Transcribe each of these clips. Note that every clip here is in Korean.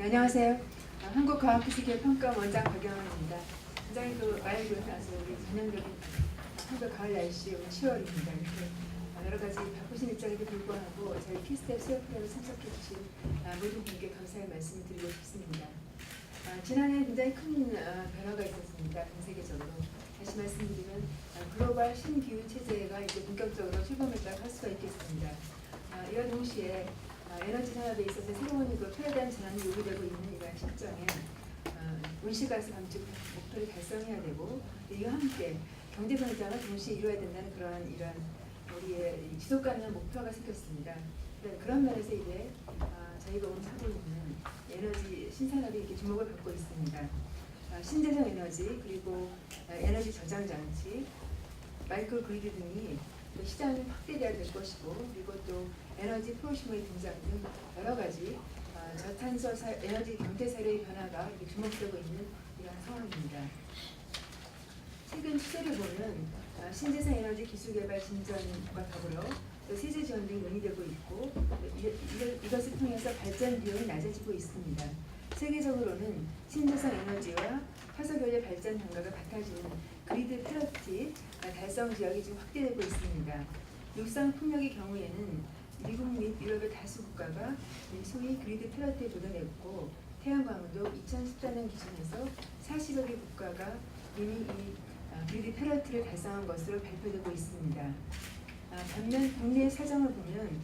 안녕하세요. 한국과학기술기획평가 원장 박영원입니다. 굉장히 많이 나서 우리 전형적인 한국 가을 날씨 오늘 10월입니다. 이렇게 여러 가지 바쁘신 일정에도 불구하고 저희 키스텝 수업 프로그램에 참석해 주신 모든 분께 감사의 말씀을 드리고 싶습니다. 지난해 굉장히 큰 변화가 있었습니다. 전 세계적으로. 다시 말씀드리면 글로벌 신기후 체제가 이제 본격적으로 출범했다고 할 수가 있겠습니다. 이와 동시에 에너지 산업에 있어서 새로운 패러다임 전환이 요구되고 있는 이러한 시점에 온실가스 감축 목표를 달성해야 되고 이와 함께 경제 성장을 동시에 이루어야 된다는 이러한 우리의 지속 가능한 목표가 생겼습니다. 그런 면에서 이제 저희가 오늘 하고 있는 에너지 신산업이 이렇게 주목을 받고 있습니다. 신재생 에너지 그리고 에너지 저장 장치, 마이크로 그리드 등이 시장이 확대돼야 될 것이고 그리고 또 에너지 프로슈머의 등장 등 여러 가지 저탄소 에너지 경제 사회의 변화가 주목되고 있는 이러한 상황입니다. 최근 추세를 보면 신재생 에너지 기술 개발 진전과 더불어 또 세제 지원 등이 논의되고 있고 이것을 통해서 발전 비용이 낮아지고 있습니다. 세계적으로는 신재생 에너지와 화석연료 발전 단가가 같아지는 그리드 패러티 달성 지역이 지금 확대되고 있습니다. 육상 풍력의 경우에는 미국 및 유럽의 다수 국가가 소위 그리드 패러티에 도전했고 태양광도 2014년 기준에서 40여 개 국가가 이미 이 그리드 패러티를 달성한 것으로 발표되고 있습니다. 반면 국내 사정을 보면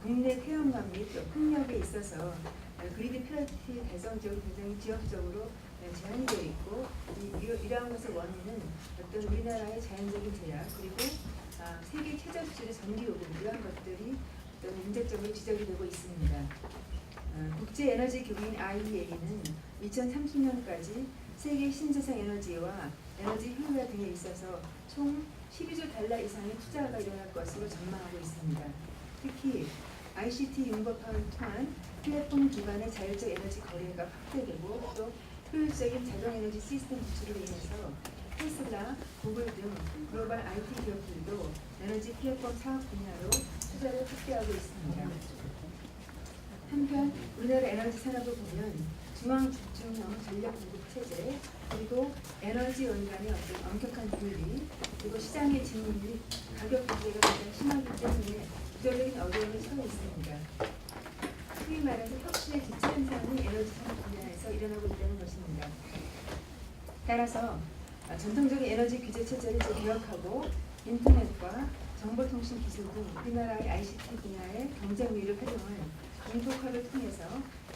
국내 태양광 및 풍력에 있어서 그리드 패러티 달성 지역이 굉장히 지역적으로 제한이 되어 있고 이러한 것의 원인은 어떤 우리나라의 자연적인 제약 그리고 세계 최저 수준의 전기 요금 이러한 것들이 어떤 문제점으로 지적이 되고 있습니다. 국제 에너지 기구인 IEA는 2030년까지 세계 신재생 에너지와 에너지 효율화 등에 있어서 총 12조 달러 이상의 투자가 일어날 것으로 전망하고 있습니다. 특히 ICT 융합화를 통한 플랫폼 기반의 자율적 에너지 거래가 확대되고 또 효율적인 자동 에너지 시스템 구축으로 인해서 테슬라, 구글 등 글로벌 IT 기업들도 에너지 플랫폼 사업 분야로 투자를 확대하고 있습니다. 한편 우리나라 에너지 산업을 보면 중앙 집중형 전력 공급 체제 그리고 에너지 원간의 어떤 엄격한 분리 그리고 시장의 진입 및 가격 경제가 가장 심하기 때문에 구조적인 어려움을 처해 있습니다. 소위 말해서 혁신의 기초 현상이 에너지 산업 분야에서 일어나고 있다는 것입니다. 따라서 전통적인 에너지 규제 체제를 개혁하고 인터넷과 정보통신 기술 등 우리나라의 ICT 분야의 경쟁력을 활용한 인프카를 통해서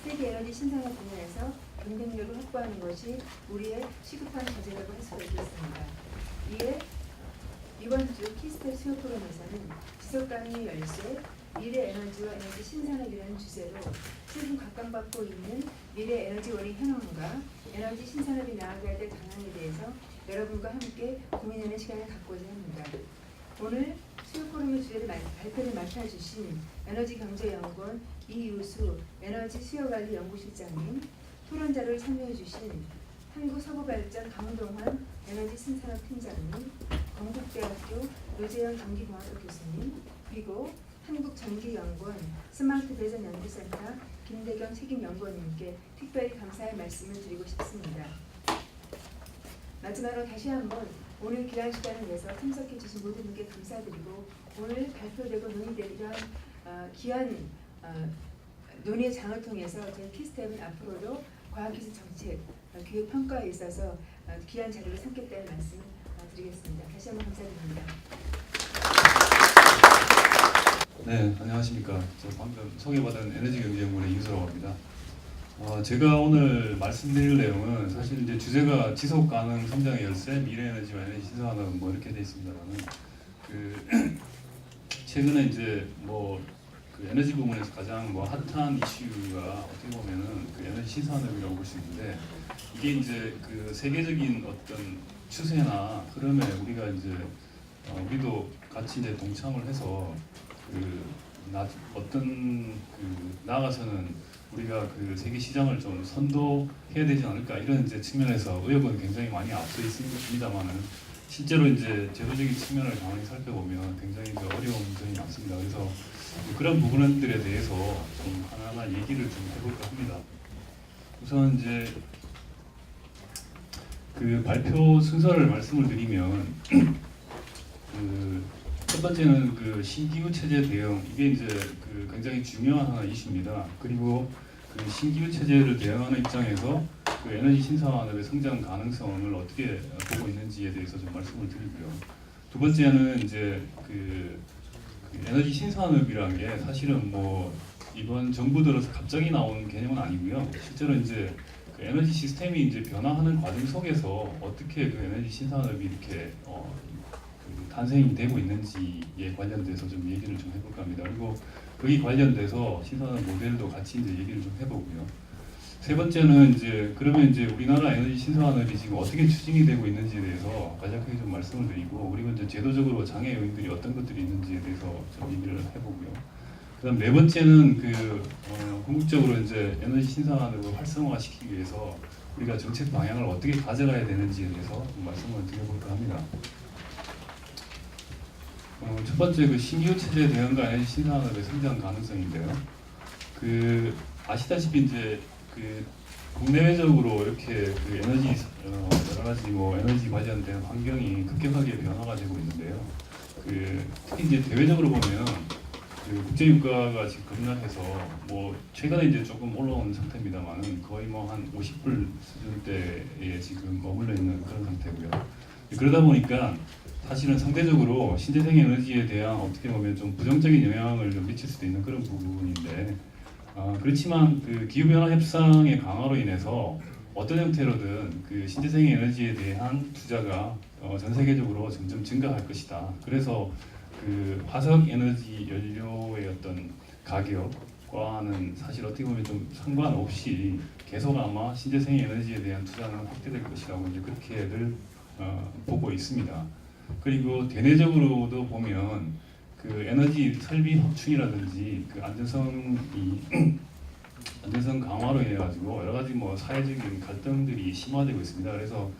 세계 에너지 신산업 분야에서 경쟁력을 확보하는 것이 우리의 시급한 과제라고 할 수가 있겠습니다. 이에 이번 주 키스텝 수요 포럼에서는 지속가능의 열쇠, 미래 에너지와 에너지 신산업이라는 주제로 최근 각광받고 있는 미래 에너지원의 현황과 에너지 신산업이 나아가야 될 방향에 대해서 여러분과 함께 고민하는 시간을 갖고자 합니다. 오늘 수요 포럼의 주제를 발표를 맡아주신 에너지경제연구원 이유수 에너지 수요관리 연구실장님, 토론자를 참여해주신 한국서부발전 강동환 에너지 신산업 팀장님, 건국대학교 노재현 전기공학과 교수님, 그리고 한국전기연구원 스마트 배전 연구센터 김대경 책임연구원님께 특별히 감사의 말씀을 드리고 싶습니다. 마지막으로 다시 한번 오늘 귀한 시간을 내서 참석해 주신 모든 분께 감사드리고 오늘 발표되고 논의될 이러한 귀한 논의의 장을 통해서 저희 키스텝은 앞으로도 과학기술 정책 교육 평가에 있어서 귀한 자료를 삼겠다는 말씀을 드리겠습니다. 다시 한번 감사드립니다. 네, 안녕하십니까. 저 방금 소개받은 에너지경제연구원의 이유수라고 합니다. 제가 오늘 말씀드릴 내용은 사실 이제 주제가 지속가능 성장의 열쇠, 미래에너지와 에너지 신산업 뭐 이렇게 돼 있습니다만은 최근에 이제 그 에너지 부문에서 가장 핫한 이슈가 어떻게 보면은 그 에너지 신산업이라고 볼 수 있는데 이게 이제 그 세계적인 어떤 추세나 흐름에 우리가 이제 우리도 같이 이제 동참을 해서 나아가서는 우리가 그 세계 시장을 좀 선도해야 되지 않을까 이런 이제 측면에서 의욕은 굉장히 많이 앞서 있습니다만은 실제로 이제 제도적인 측면을 가만히 살펴보면 굉장히 어려운 점이 많습니다. 그래서 그런 부분들에 대해서 좀 하나하나 얘기를 좀 해볼까 합니다. 우선 이제 그 발표 순서를 말씀을 드리면 첫 번째는 그 신기후 체제 대응, 이게 이제 그 굉장히 중요한 하나 이슈입니다. 그리고 그 신기후 체제를 대응하는 입장에서 그 에너지 신산업의 성장 가능성을 어떻게 보고 있는지에 대해서 좀 말씀을 드리고요. 두 번째는 이제 그 에너지 신산업이라는 게 사실은 뭐 이번 정부 들어서 갑자기 나온 개념은 아니고요. 실제로 이제 그 에너지 시스템이 이제 변화하는 과정 속에서 어떻게 그 에너지 신산업이 이렇게 그 탄생이 되고 있는지에 관련돼서 좀 얘기를 좀 해볼까 합니다. 그리고 거기 관련돼서 신산업 모델도 같이 이제 얘기를 좀 해보고요. 세 번째는 이제 그러면 이제 우리나라 에너지 신산업이 지금 어떻게 추진이 되고 있는지에 대해서 간략하게 좀 말씀을 드리고, 그리고 이제 제도적으로 장애 요인들이 어떤 것들이 있는지에 대해서 좀 얘기를 해보고요. 그다음 네 번째는 그 궁극적으로 이제 에너지 신산업을 활성화시키기 위해서 우리가 정책 방향을 어떻게 가져가야 되는지에 대해서 좀 말씀을 드려볼까 합니다. 첫 번째 그 신기후 체제 대응과 에너지 신산업의 성장 가능성인데요. 그 아시다시피 이제 그 국내외적으로 이렇게 그 에너지 여러 가지 뭐 에너지 관련된 환경이 급격하게 변화가 되고 있는데요. 그 특히 이제 대외적으로 보면 그 국제 유가가 지금 급락해서 뭐 최근에 이제 조금 올라온 상태입니다만은 거의 뭐 한 50불 수준대에 지금 머물러 있는 그런 상태고요. 그러다 보니까 사실은 상대적으로 신재생 에너지에 대한 어떻게 보면 좀 부정적인 영향을 좀 미칠 수도 있는 그런 부분인데, 그렇지만 그 기후변화 협상의 강화로 인해서 어떤 형태로든 그 신재생 에너지에 대한 투자가 전 세계적으로 점점 증가할 것이다. 그래서 그 화석 에너지 연료의 어떤 가격과는 사실 어떻게 보면 좀 상관없이 계속 아마 신재생 에너지에 대한 투자는 확대될 것이라고 이제 그렇게들 보고 있습니다. 그리고 대내적으로도 보면 그 에너지 설비 확충이라든지 그 안전성 강화로 인해 가지고 여러 가지 뭐 사회적인 갈등들이 심화되고 있습니다. 그래서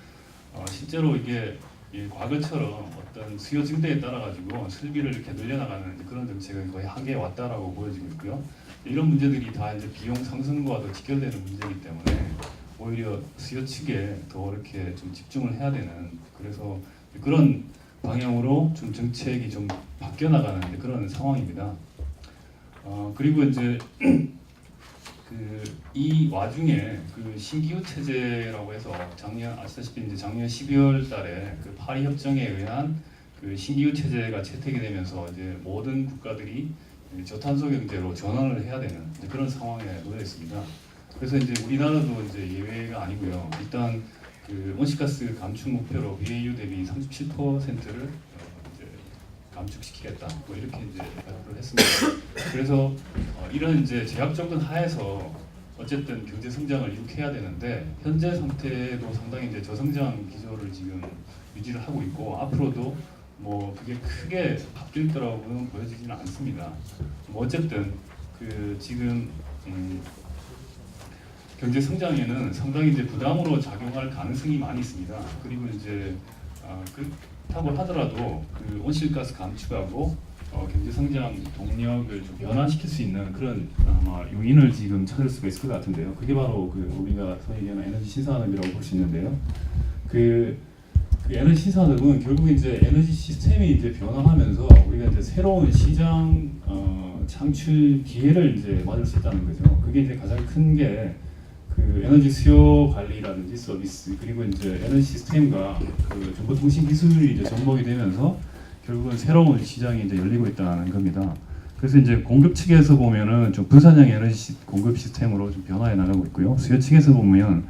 실제로 이게 과거처럼 어떤 수요 증대에 따라 가지고 설비를 이렇게 늘려나가는 그런 정책은 거의 한계에 왔다라고 보여지고 있고요. 이런 문제들이 다 이제 비용 상승과도 직결되는 문제이기 때문에 오히려 수요 측에 더 이렇게 좀 집중을 해야 되는, 그래서 그런 방향으로 좀 정책이 좀 바뀌어 나가는 그런 상황입니다. 그리고 이제 이 와중에 그 신기후 체제라고 해서 아시다시피 이제 작년 12월 달에 그 파리 협정에 의한 그 신기후 체제가 채택이 되면서 이제 모든 국가들이 저탄소 경제로 전환을 해야 되는 그런 상황에 놓여 있습니다. 그래서 이제 우리나라도 이제 예외가 아니고요. 일단 그 온실가스 감축 목표로 BAU 대비 37%를 이제 감축시키겠다. 뭐 이렇게 이제 발표를 했습니다. 그래서 이런 이제 제약적인 하에서 어쨌든 경제 성장을 이룩해야 되는데 현재 상태도 상당히 이제 저성장 기조를 지금 유지를 하고 있고 앞으로도 뭐 그게 크게 바뀔 거라고는 보여지지는 않습니다. 뭐 어쨌든 그 지금 경제 성장에는 상당히 이제 부담으로 작용할 가능성이 많이 있습니다. 그리고 이제 그렇다고 하더라도 그 온실가스 감축하고 경제 성장 동력을 좀 변화시킬 수 있는 그런 아마 요인을 지금 찾을 수가 있을 것 같은데요. 그게 바로 그 우리가 소위 얘기하는 에너지 신산업이라고 볼 수 있는데요. 그 에너지 신산업은 결국 이제 에너지 시스템이 이제 변화하면서 우리가 이제 새로운 시장 창출 기회를 이제 맞을 수 있다는 거죠. 그게 이제 가장 큰 게 그 에너지 수요 관리라든지 서비스, 그리고 이제 에너지 시스템과 그 정보통신 기술이 이제 접목이 되면서 결국은 새로운 시장이 이제 열리고 있다는 겁니다. 그래서 이제 공급 측에서 보면은 좀 분산형 에너지 공급 시스템으로 좀 변화해 나가고 있고요. 수요 측에서 보면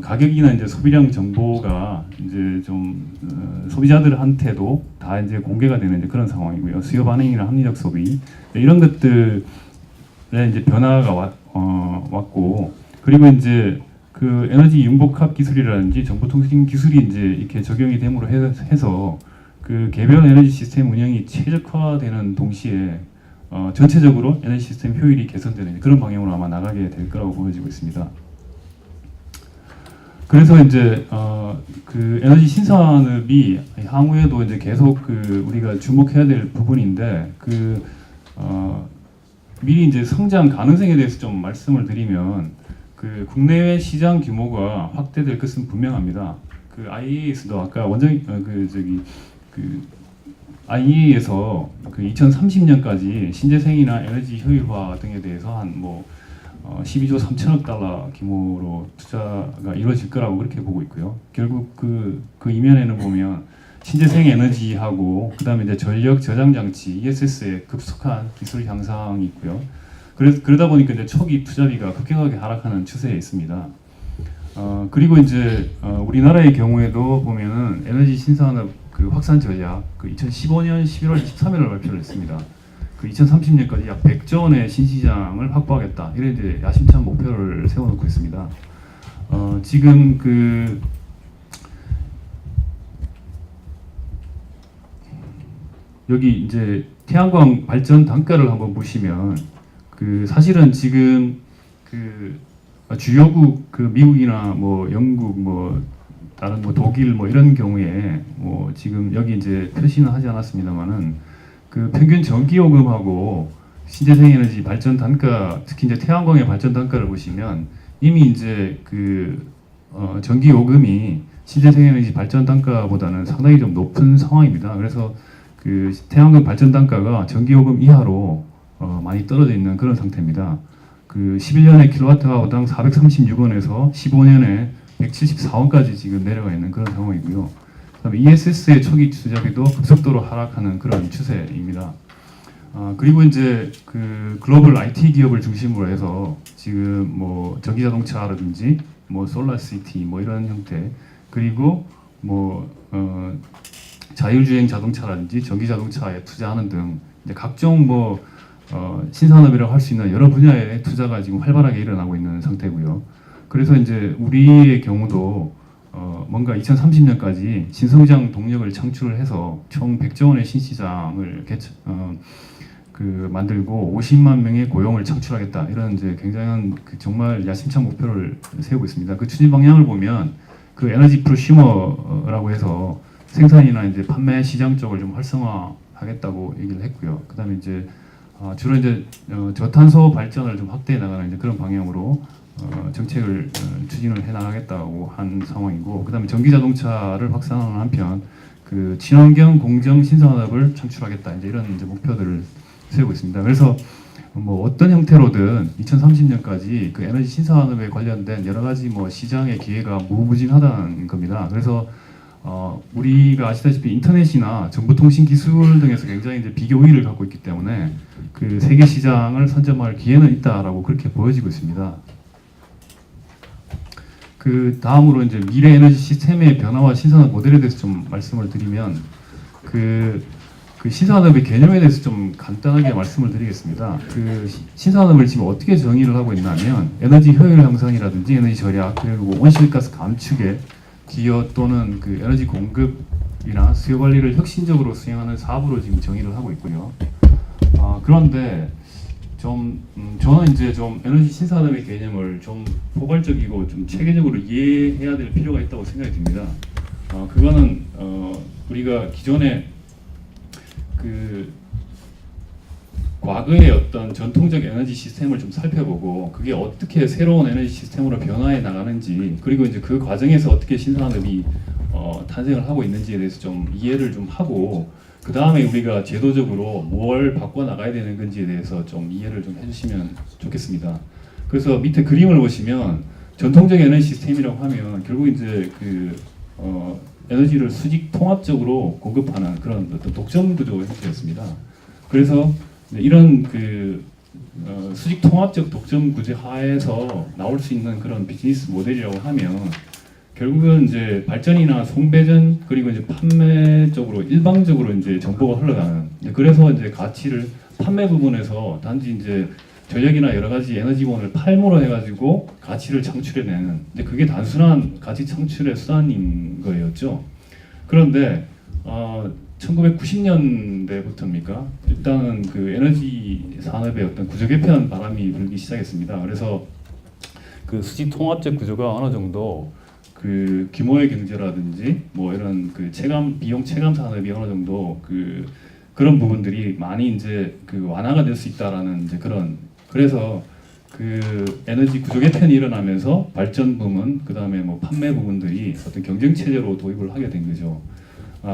가격이나 이제 소비량 정보가 이제 좀 소비자들한테도 다 이제 공개가 되는 이제 그런 상황이고요. 수요 반응이나 합리적 소비 이런 것들에 이제 변화가 왔고, 그리고 이제 그 에너지 융복합 기술이라든지 정보통신 기술이 이제 이렇게 적용이 됨으로 해서 그 개별 에너지 시스템 운영이 최적화되는 동시에 전체적으로 에너지 시스템 효율이 개선되는 그런 방향으로 아마 나가게 될 거라고 보여지고 있습니다. 그래서 이제 그 에너지 신산업이 향후에도 이제 계속 그 우리가 주목해야 될 부분인데 미리 이제 성장 가능성에 대해서 좀 말씀을 드리면 그 국내외 시장 규모가 확대될 것은 분명합니다. 그 IEA에서도 아까 원장 그 IEA에서 그 2030년까지 신재생이나 에너지 효율화 등에 대해서 한 12조 3천억 달러 규모로 투자가 이루어질 거라고 그렇게 보고 있고요. 결국 그 이면에는 보면 신재생 에너지하고 그다음에 이제 전력 저장 장치 ESS의 급속한 기술 향상이 있고요. 그러다 보니까 이제 초기 투자비가 급격하게 하락하는 추세에 있습니다. 그리고 이제 우리나라의 경우에도 보면은 에너지 신산업 그 확산 전략 그 2015년 11월 23일을 발표를 했습니다. 그 2030년까지 약 100조 원의 신시장을 확보하겠다. 이런 이제 야심찬 목표를 세워놓고 있습니다. 지금 그 여기 이제 태양광 발전 단가를 한번 보시면 그 사실은 지금 그 주요국 그 미국이나 뭐 영국 뭐 다른 뭐 독일 뭐 이런 경우에 뭐 지금 여기 이제 표시는 하지 않았습니다만은 그 평균 전기요금하고 신재생 에너지 발전 단가 특히 이제 태양광의 발전 단가를 보시면 이미 이제 그 전기요금이 신재생 에너지 발전 단가보다는 상당히 좀 높은 상황입니다. 그래서 그 태양광 발전 단가가 전기요금 이하로 많이 떨어져 있는 그런 상태입니다. 그 11년에 킬로와트아워당 436원에서 15년에 174원까지 지금 내려가 있는 그런 상황이고요. 그다음에 ESS의 초기 투자비도 급속도로 하락하는 그런 추세입니다. 그리고 이제 그 글로벌 IT 기업을 중심으로 해서 지금 뭐 전기 자동차라든지 뭐 솔라시티 뭐 이런 형태 그리고 뭐 자율주행 자동차라든지 전기 자동차에 투자하는 등 이제 각종 뭐 신산업이라고 할 수 있는 여러 분야의 투자가 지금 활발하게 일어나고 있는 상태고요. 그래서 이제 우리의 경우도 뭔가 2030년까지 신성장 동력을 창출을 해서 총 100조 원의 신시장을 만들고 50만 명의 고용을 창출하겠다 이런 이제 굉장한 그 정말 야심찬 목표를 세우고 있습니다. 그 추진 방향을 보면 그 에너지 프로슈머라고 해서 생산이나 이제 판매 시장 쪽을 좀 활성화하겠다고 얘기를 했고요. 그다음에 이제 주로 이제 저탄소 발전을 좀 확대해 나가는 이제 그런 방향으로 정책을 추진을 해 나가겠다고 한 상황이고, 그다음에 전기 자동차를 확산하는 한편 그 친환경 공정 신산업을 창출하겠다 이제 이런 이제 목표들을 세우고 있습니다. 그래서 뭐 어떤 형태로든 2030년까지 그 에너지 신산업에 관련된 여러 가지 뭐 시장의 기회가 무궁무진하다는 겁니다. 그래서 우리가 아시다시피 인터넷이나 정보통신 기술 등에서 굉장히 이제 비교 우위를 갖고 있기 때문에 그 세계 시장을 선점할 기회는 있다라고 그렇게 보여지고 있습니다. 그 다음으로 이제 미래 에너지 시스템의 변화와 신산업 모델에 대해서 좀 말씀을 드리면 그 신산업의 개념에 대해서 좀 간단하게 말씀을 드리겠습니다. 그 신산업을 지금 어떻게 정의를 하고 있냐면 에너지 효율 향상이라든지 에너지 절약 그리고 온실가스 감축에 기여 또는 그 에너지 공급이나 수요 관리를 혁신적으로 수행하는 사업으로 지금 정의를 하고 있고요. 그런데 저는 이제 좀 에너지 신산업의 개념을 좀 포괄적이고 좀 체계적으로 이해해야 될 필요가 있다고 생각이 듭니다. 그거는 우리가 기존에 그 과거의 어떤 전통적 에너지 시스템을 좀 살펴보고 그게 어떻게 새로운 에너지 시스템으로 변화해 나가는지, 그리고 이제 그 과정에서 어떻게 신산업이 탄생을 하고 있는지에 대해서 좀 이해를 좀 하고, 그 다음에 우리가 제도적으로 뭘 바꿔 나가야 되는 건지에 대해서 좀 이해를 좀 해주시면 좋겠습니다. 그래서 밑에 그림을 보시면 전통적 에너지 시스템이라고 하면 결국 이제 그 에너지를 수직 통합적으로 공급하는 그런 어떤 독점 구조 형태였습니다. 그래서 이런 그 수직 통합적 독점 구조 하에서 나올 수 있는 그런 비즈니스 모델이라고 하면 결국은 이제 발전이나 송배전 그리고 이제 판매 쪽으로 일방적으로 이제 정보가 흘러가는, 그래서 이제 가치를 판매 부분에서 단지 이제 전력이나 여러 가지 에너지원을 팔모로 해가지고 가치를 창출해내는, 근데 그게 단순한 가치 창출의 수단인 거였죠. 그런데 1990년대부터입니까? 일단은 그 에너지 산업의 어떤 구조 개편 바람이 불기 시작했습니다. 그래서 그 수직 통합적 구조가 어느 정도 그 규모의 경제라든지 뭐 이런 그 비용 체감 산업이 어느 정도 그런 부분들이 많이 이제 그 완화가 될 수 있다라는 이제 그래서 그 에너지 구조 개편이 일어나면서 발전 부문, 그 다음에 뭐 판매 부분들이 어떤 경쟁 체제로 도입을 하게 된 거죠.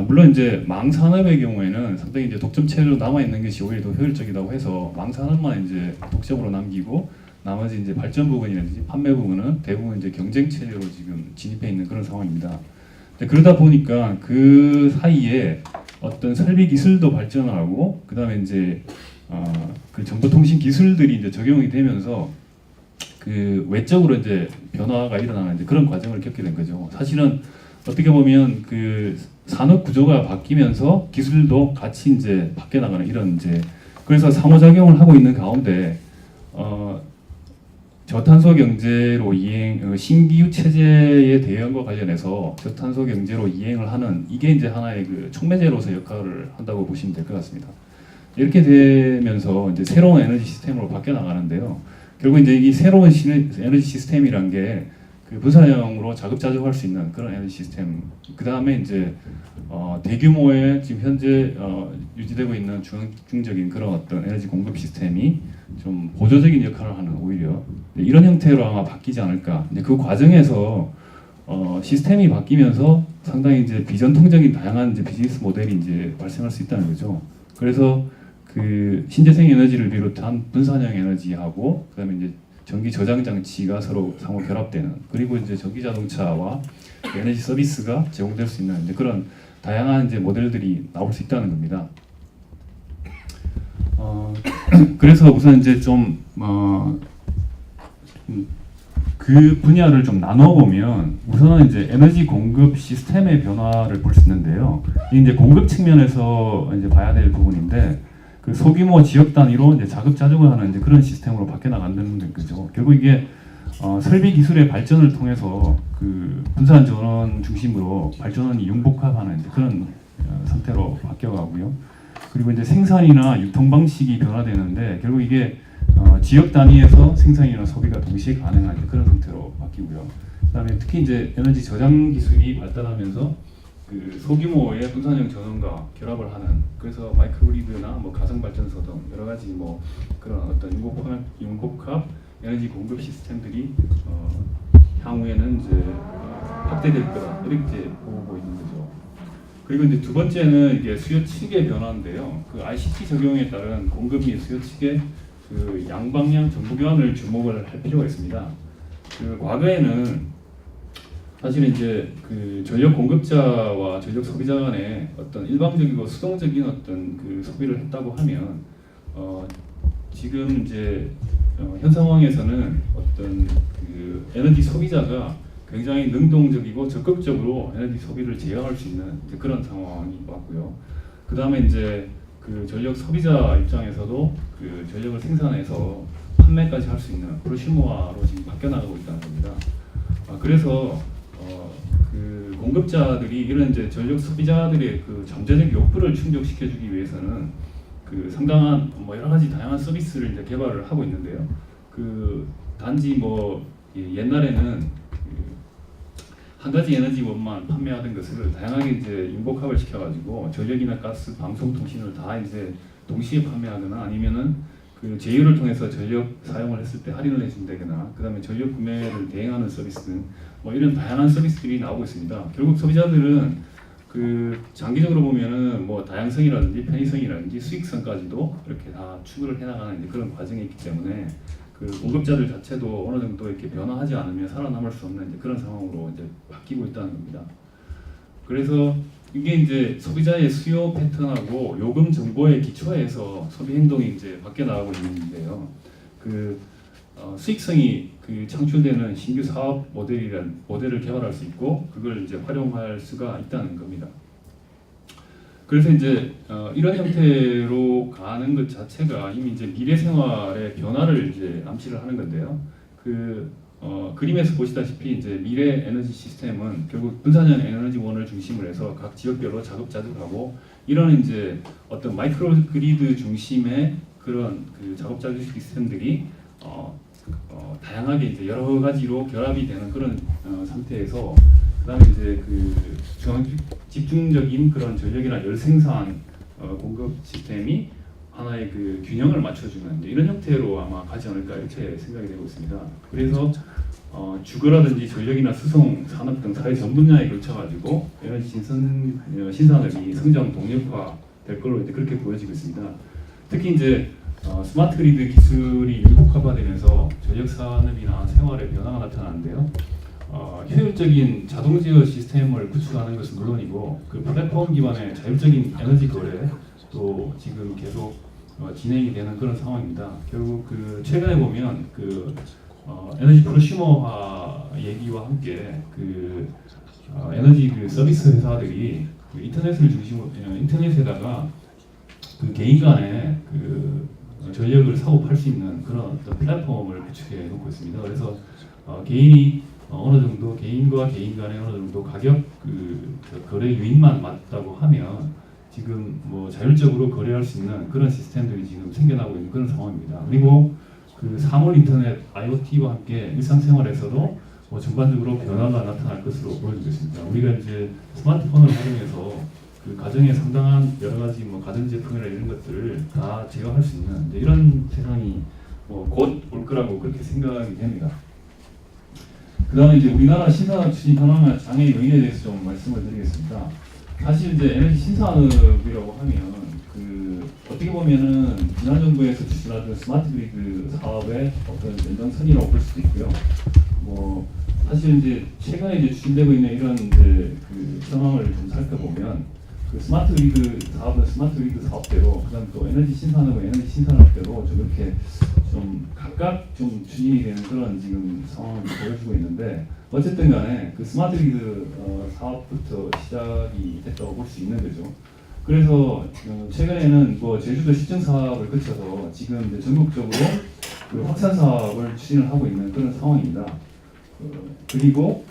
물론 이제 망 산업의 경우에는 상당히 이제 독점 체제로 남아 있는 것이 오히려 더 효율적이라고 해서 망 산업만 이제 독점으로 남기고 나머지 이제 발전 부분이라든지 판매 부분은 대부분 이제 경쟁 체제로 지금 진입해 있는 그런 상황입니다. 그러다 보니까 그 사이에 어떤 설비 기술도 발전하고 그 다음에 이제 그 정보통신 기술들이 이제 적용이 되면서 그 외적으로 이제 변화가 일어나는 이제 그런 과정을 겪게 된 거죠. 사실은 어떻게 보면 그 산업 구조가 바뀌면서 기술도 같이 이제 바뀌어 나가는 이런 이제 그래서 상호작용을 하고 있는 가운데 저탄소 경제로 신기후 체제의 대응과 관련해서 저탄소 경제로 이행을 하는 이게 이제 하나의 그 촉매제로서 역할을 한다고 보시면 될 것 같습니다. 이렇게 되면서 이제 새로운 에너지 시스템으로 바뀌어 나가는데요. 결국 이제 이 새로운 에너지 시스템이란 게 그 분산형으로 자급자족할 수 있는 그런 에너지 시스템. 그 다음에 이제 대규모의 지금 현재 유지되고 있는 중적인 그런 어떤 에너지 공급 시스템이 좀 보조적인 역할을 하는 오히려 이런 형태로 아마 바뀌지 않을까. 이제 그 과정에서 시스템이 바뀌면서 상당히 이제 비전통적인 다양한 이제 비즈니스 모델이 이제 발생할 수 있다는 거죠. 그래서 그 신재생 에너지를 비롯한 분산형 에너지하고 그다음에 이제 전기 저장 장치가 서로 상호 결합되는 그리고 이제 전기 자동차와 에너지 서비스가 제공될 수 있는 이제 그런 다양한 이제 모델들이 나올 수 있다는 겁니다. 그래서 우선 이제 그 분야를 좀 나눠보면 우선은 이제 에너지 공급 시스템의 변화를 볼 수 있는데요. 이 이제 공급 측면에서 이제 봐야 될 부분인데 그 소규모 지역 단위로 이제 자급자족을 하는 이제 그런 시스템으로 바뀌어 나간다는 거죠. 결국 이게 설비 기술의 발전을 통해서 그 분산 전원 중심으로 발전원이 융복합하는 이제 그런 상태로 바뀌어가고요. 그리고 이제 생산이나 유통 방식이 변화되는데 결국 이게 지역 단위에서 생산이나 소비가 동시에 가능한 그런 상태로 바뀌고요. 그다음에 특히 이제 에너지 저장 기술이 발달하면서 그 소규모의 분산형 전원과 결합을 하는 그래서 마이크로그리드나 뭐 가상 발전소 등 여러 가지 뭐 그런 어떤 융복합 에너지 공급 시스템들이 향후에는 이제 확대될 거다 이렇게 보고 있는 거죠. 그리고 이제 두 번째는 이게 수요 측의 변화인데요. 그 ICT 적용에 따른 공급 및 수요 측의 그 양방향 정보 교환을 주목을 할 필요가 있습니다. 그 과거에는 사실 이제 그 전력 공급자와 전력 소비자 간에 어떤 일방적이고 수동적인 어떤 그 소비를 했다고 하면 지금 이제 현 상황에서는 어떤 그 에너지 소비자가 굉장히 능동적이고 적극적으로 에너지 소비를 제어할 수 있는 그런 상황이 왔고요. 그 다음에 이제 그 전력 소비자 입장에서도 그 전력을 생산해서 판매까지 할 수 있는 프로슈머화로 지금 바뀌어 나가고 있다는 겁니다. 그래서 그 공급자들이 이런 이제 전력 소비자들의 그 잠재적 욕구를 충족시켜주기 위해서는 그 상당한 뭐 여러 가지 다양한 서비스를 이제 개발을 하고 있는데요. 그 단지 뭐 옛날에는 한 가지 에너지원만 판매하던 것을 다양하게 이제 융복합을 시켜가지고 전력이나 가스, 방송통신을 다 이제 동시에 판매하거나 아니면은 그 제휴를 통해서 전력 사용을 했을 때 할인을 해준다거나 그 다음에 전력 구매를 대행하는 서비스 등 뭐 이런 다양한 서비스들이 나오고 있습니다. 결국 소비자들은 그 장기적으로 보면은 뭐 다양성이라든지 편의성이라든지 수익성까지도 이렇게 다 추구를 해나가는 그런 과정이 있기 때문에 그 공급자들 자체도 어느 정도 이렇게 변화하지 않으면 살아남을 수 없는 그런 상황으로 이제 바뀌고 있다는 겁니다. 그래서 이게 이제 소비자의 수요 패턴하고 요금 정보의 기초에서 소비 행동이 이제 바뀌어 나가고 있는데요. 그 수익성이 그 창출되는 신규 사업 모델을 개발할 수 있고 그걸 이제 활용할 수가 있다는 겁니다. 그래서 이제 이런 형태로 가는 것 자체가 이미 이제 미래 생활의 변화를 이제 암시를 하는 건데요. 그 그림에서 보시다시피 이제 미래 에너지 시스템은 결국 분산형 에너지원을 중심으로 해서 각 지역별로 자급자족하고 이런 이제 어떤 마이크로 그리드 중심의 그런 그 자급자족 시스템들이 다양하게 이제 여러 가지로 결합이 되는 그런 상태에서 그다음에 이제 그 집중적인 그런 전력이나 열 생산 공급 시스템이 하나의 그 균형을 맞춰주는 이제 이런 형태로 아마 가지 않을까 이렇게 생각이 되고 있습니다. 그래서 주거라든지 전력이나 수송, 산업 등 사회 전 분야에 걸쳐가지고 에너지 신산업이 성장 동력화 될 걸로 이제 그렇게 보여지고 있습니다. 특히 이제 스마트 그리드 기술이 일폭화되면서 전력 산업이나 생활의 변화가 나타나는데요. 효율적인 자동 제어 시스템을 구축하는 것은 물론이고 그 플랫폼 기반의 자율적인 에너지 거래 또 지금 계속 진행이 되는 그런 상황입니다. 결국 그 최근에 보면 그 에너지 프로슈머화 얘기와 함께 그 에너지 그 서비스 회사들이 그 인터넷을 중심으로 인터넷에다가 그 개인 간에 그 전력을 사고 팔 수 있는 그런 어떤 플랫폼을 구축해 놓고 있습니다. 그래서 개인이 어느 정도 개인과 개인 간에 어느 정도 가격 그 거래 유인만 맞다고 하면 지금 뭐 자율적으로 거래할 수 있는 그런 시스템들이 지금 생겨나고 있는 그런 상황입니다. 그리고 그 사물 인터넷 IoT와 함께 일상생활에서도 뭐 전반적으로 변화가 나타날 것으로 보여지고 있습니다. 우리가 이제 스마트폰을 활용해서 그 가정에 상당한 여러 가지 뭐 가전 제품이나 이런 것들을 다 제어할 수 있는 이런 세상이 곧 올 거라고 그렇게 생각이 됩니다. 그다음에 이제 우리나라 신산업 추진 현황 장애 요인에 대해서 좀 말씀을 드리겠습니다. 사실 이제 에너지 신산업이라고 하면 그 어떻게 보면은 지난 정부에서 추진하던 스마트 그리드 사업의 어떤 연장선이라고 볼 수도 있고요. 뭐 사실 이제 최근에 이제 추진되고 있는 이런 이제 그 상황을 좀 살펴보면 그 스마트 그리드 사업은 스마트 그리드 사업대로 그다음 또 에너지 신산업은 에너지 신산업대로 좀 이렇게 좀 각각 좀 추진이 되는 그런 지금 상황을 보여주고 있는데 어쨌든 간에 그 스마트 그리드 사업부터 시작이 됐다고 볼 수 있는 거죠. 그래서 최근에는 뭐 제주도 시청 사업을 거쳐서 지금 이제 전국적으로 그 확산 사업을 추진을 하고 있는 그런 상황입니다. 그리고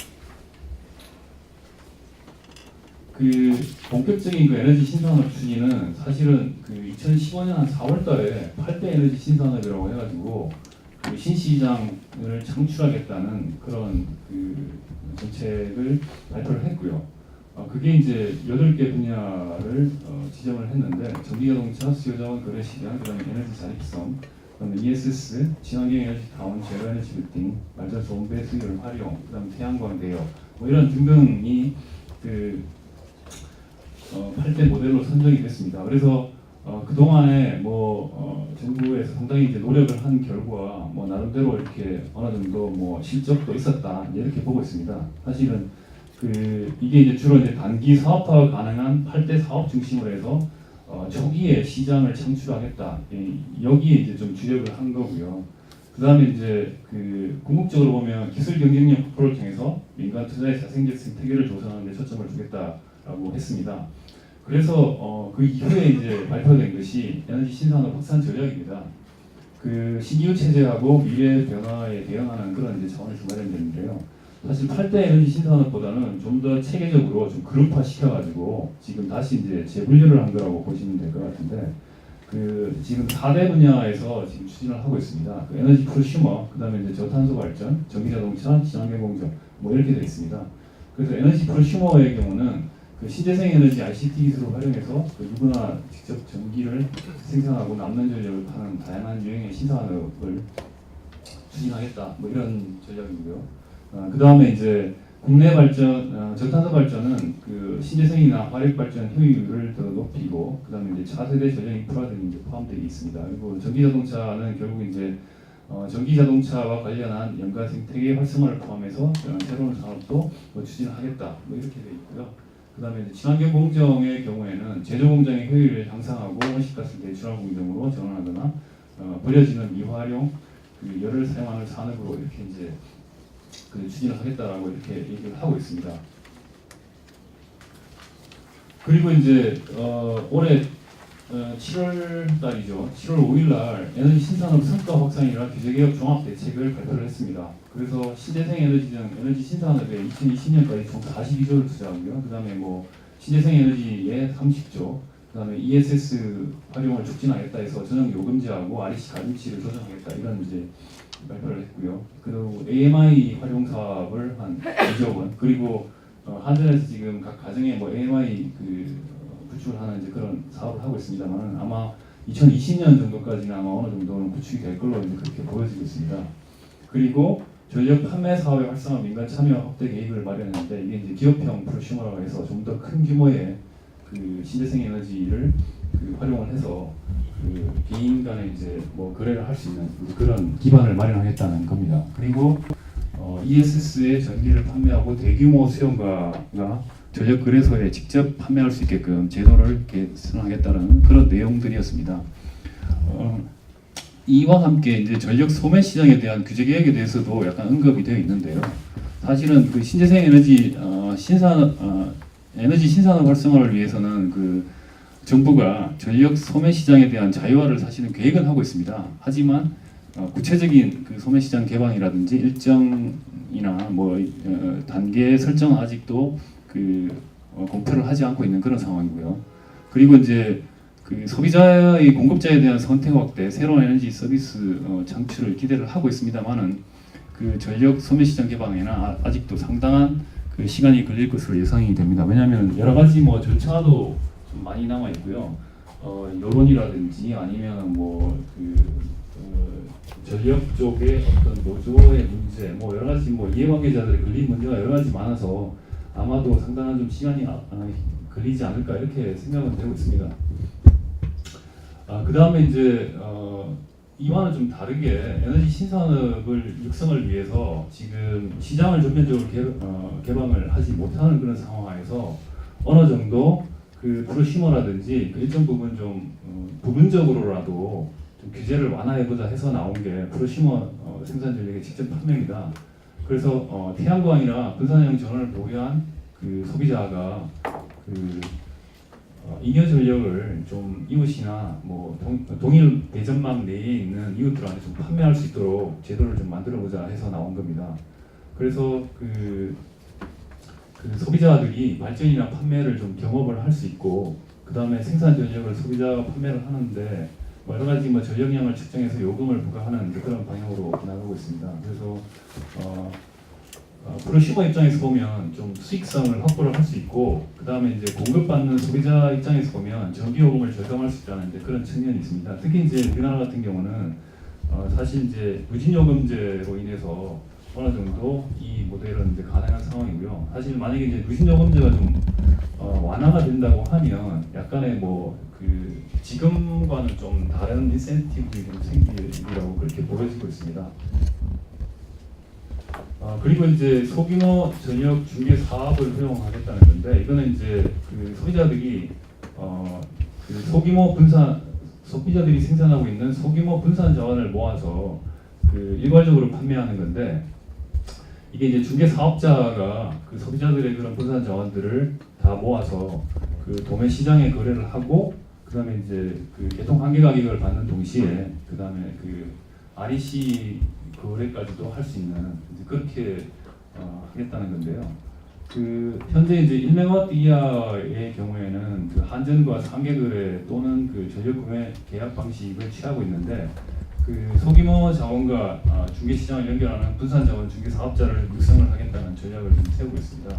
그 본격적인 그 에너지 신산업 추진은 사실은 그 2015년 한 4월달에 8대 에너지 신산업이라고 해가지고 그 신시장을 창출하겠다는 그런 그 정책을 발표를 했고요. 그게 이제 8개 분야를 지정을 했는데 전기자동차, 수요자원 거래시장, 그다음에 에너지 자립성, 그다음에 ESS, 친환경 에너지 다운, 제로 에너지 빌딩, 발전소 온배 수율 활용, 그다음에 태양광 대여, 뭐 이런 등등이 그 8대 모델로 선정이 됐습니다. 그래서 그동안에 정부에서 상당히 이제 노력을 한 결과 뭐 나름대로 이렇게 어느 정도 뭐 실적도 있었다 이렇게 보고 있습니다. 사실은 그 이게 이제 주로 이제 단기 사업화가 가능한 8대 사업 중심으로 해서 초기에 시장을 창출하겠다 여기에 이제 좀 주력을 한 거고요. 그 다음에 이제 그 궁극적으로 보면 기술 경쟁력 확보를 통해서 민간 투자의 자생적 생태계를 조성하는 데 초점을 두겠다라고 했습니다. 그래서 그 이후에 이제 발표된 것이 에너지 신산업 확산 전략입니다. 그 신기후 체제하고 미래 변화에 대응하는 그런 이제 차원에서 마련됐는데요. 사실 8대 에너지 신산업보다는 좀 더 체계적으로 좀 그룹화 시켜가지고 지금 다시 이제 재분류를 한 거라고 보시면 될 것 같은데 그 지금 4대 분야에서 지금 추진을 하고 있습니다. 그 에너지 프로슈머, 그다음에 이제 저탄소 발전, 전기자동차, 친환경 공정 뭐 이렇게 되어 있습니다. 그래서 에너지 프로슈머의 경우는 그 신재생 에너지 ICT 기술을 활용해서 그 누구나 직접 전기를 생산하고 남는 전력을 파는 다양한 유형의 신산업을 추진하겠다 뭐 이런 전략이고요. 그 다음에 이제 국내 발전, 저탄소 발전은 그 신재생이나 화력 발전 효율을 더 높이고, 그 다음에 이제 차세대 전력 인프라 등이 이제 포함되어 있습니다. 그리고 전기 자동차는 결국 이제 전기 자동차와 관련한 연관 생태계 활성화를 포함해서 새로운 산업도 뭐 추진하겠다 뭐 이렇게 되어 있고요. 그 다음에 이제 친환경 공정의 경우에는 제조 공정의 효율을 향상하고 온실가스 배출한 공정으로 전환하거나 버려지는 미활용 그 열을 사용하는 산업으로 이렇게 이제 그 추진을 하겠다라고 이렇게 얘기를 하고 있습니다. 그리고 이제 올해 7월 달이죠. 7월 5일 날 에너지 신산업 성과 확산이라는 규제개혁 종합 대책을 발표를 했습니다. 그래서 신재생 에너지 등 에너지 신산업에 2020년까지 총 42조를 투자하고요. 그다음에 뭐 신재생 에너지에 30조, 그다음에 ESS 활용을 촉진하겠다 해서 전용 요금제하고 REC 가중치를 조정하겠다 이런 이제 발표를 했고요. 그리고 AMI 활용 사업을 한 2조 원, 그리고 한전에서 지금 각 가정에 뭐 AMI 그 구축을 하는 이제 그런 사업을 하고 있습니다만 아마 2020년 정도까지는 아마 어느 정도는 구축이 될 걸로 이제 그렇게 보여지고 있습니다. 그리고 전력 판매 사업의 활성화, 민간 참여 확대 계획을 마련했는데 이게 이제 기업형 프로슈머라고 해서 좀 더 큰 규모의 그 신재생 에너지를 그 활용을 해서 그 개인 간에 이제 뭐 거래를 할 수 있는 그런 기반을 마련하겠다는 겁니다. 그리고 ESS의 전기를 판매하고 대규모 수용가가 전력 거래소에 직접 판매할 수 있게끔 제도를 개선하겠다는 그런 내용들이었습니다. 이와 함께 이제 전력 소매 시장에 대한 규제 개혁에 대해서도 약간 언급이 되어 있는데요. 사실은 그 신재생 에너지 에너지 신산업 활성화를 위해서는 그 정부가 전력 소매 시장에 대한 자유화를 사실은 계획은 하고 있습니다. 하지만 구체적인 그 소매 시장 개방이라든지 일정이나 뭐 단계 설정은 아직도 그 공표를 하지 않고 있는 그런 상황이고요. 그리고 이제 그 소비자의 공급자에 대한 선택 확대, 새로운 에너지 서비스 창출을 기대를 하고 있습니다만은 그 전력 소매 시장 개방에는 아직도 상당한 그 시간이 걸릴 것으로 예상이 됩니다. 왜냐하면 여러 가지 뭐 절차도 좀 많이 남아 있고요. 여론이라든지 아니면 전력 쪽의 어떤 노조의 문제, 뭐 여러 가지 뭐 이해관계자들의 걸린 문제가 여러 가지 많아서 아마도 상당한 좀 시간이 걸리지 않을까 이렇게 생각은 되고 있습니다. 그 다음에 이제 이와는 좀 다르게 에너지 신산업을 육성을 위해서 지금 시장을 전면적으로 개방을 하지 못하는 그런 상황에서 어느 정도 그 프로슈머라든지 그 일정 부분 좀 부분적으로라도 좀 규제를 완화해보자 해서 나온 게 프로슈머 생산 전력의 직접 판매입니다. 그래서 태양광이나 분산형 전원을 보유한 그 소비자가 그 잉여 전력을 좀 이웃이나 뭐 동일 대전망 내에 있는 이웃들한테 좀 판매할 수 있도록 제도를 좀 만들어보자 해서 나온 겁니다. 그래서 그 소비자들이 발전이나 판매를 좀 경험을 할 수 있고 그 다음에 생산 전력을 소비자가 판매를 하는데 뭐 여러 가지 뭐 전력량을 측정해서 요금을 부과하는 그런 방향으로 나가고 있습니다. 그래서 프로슈머 입장에서 보면 좀 수익성을 확보를 할 수 있고 그 다음에 이제 공급받는 소비자 입장에서 보면 전기요금을 절감할 수 있다는 이제 그런 측면이 있습니다. 특히 이제 우리나라 같은 경우는 사실 이제 누진요금제로 인해서 어느 정도 이 모델은 이제 가능한 상황이고요. 사실 만약에 이제 누진요금제가 좀 완화가 된다고 하면 약간의 뭐 그 지금과는 좀 다른 인센티브가 좀 생기리라고 그렇게 보여지고 있습니다. 그리고 이제 소규모 전력 중개 사업을 활용하겠다는 건데 이거는 이제 그 소비자들이 그 소비자들이 생산하고 있는 소규모 분산 자원을 모아서 그 일괄적으로 판매하는 건데 이게 이제 중개 사업자가 그 소비자들의 그런 분산 자원들을 다 모아서 그 도매 시장에 거래를 하고 그 다음에 이제 그 개통 한계 가격을 받는 동시에 그 다음에 그 REC 거래까지도 할 수 있는 그렇게 하겠다는 건데요. 그 현재 이제 1메가와트 이하의 경우에는 그 한전과 상계 거래 또는 그 전력 구매 계약 방식을 취하고 있는데 그 소규모 자원과 중개 시장을 연결하는 분산 자원 중개 사업자를 육성을 하겠다는 전략을 좀 세우고 있습니다.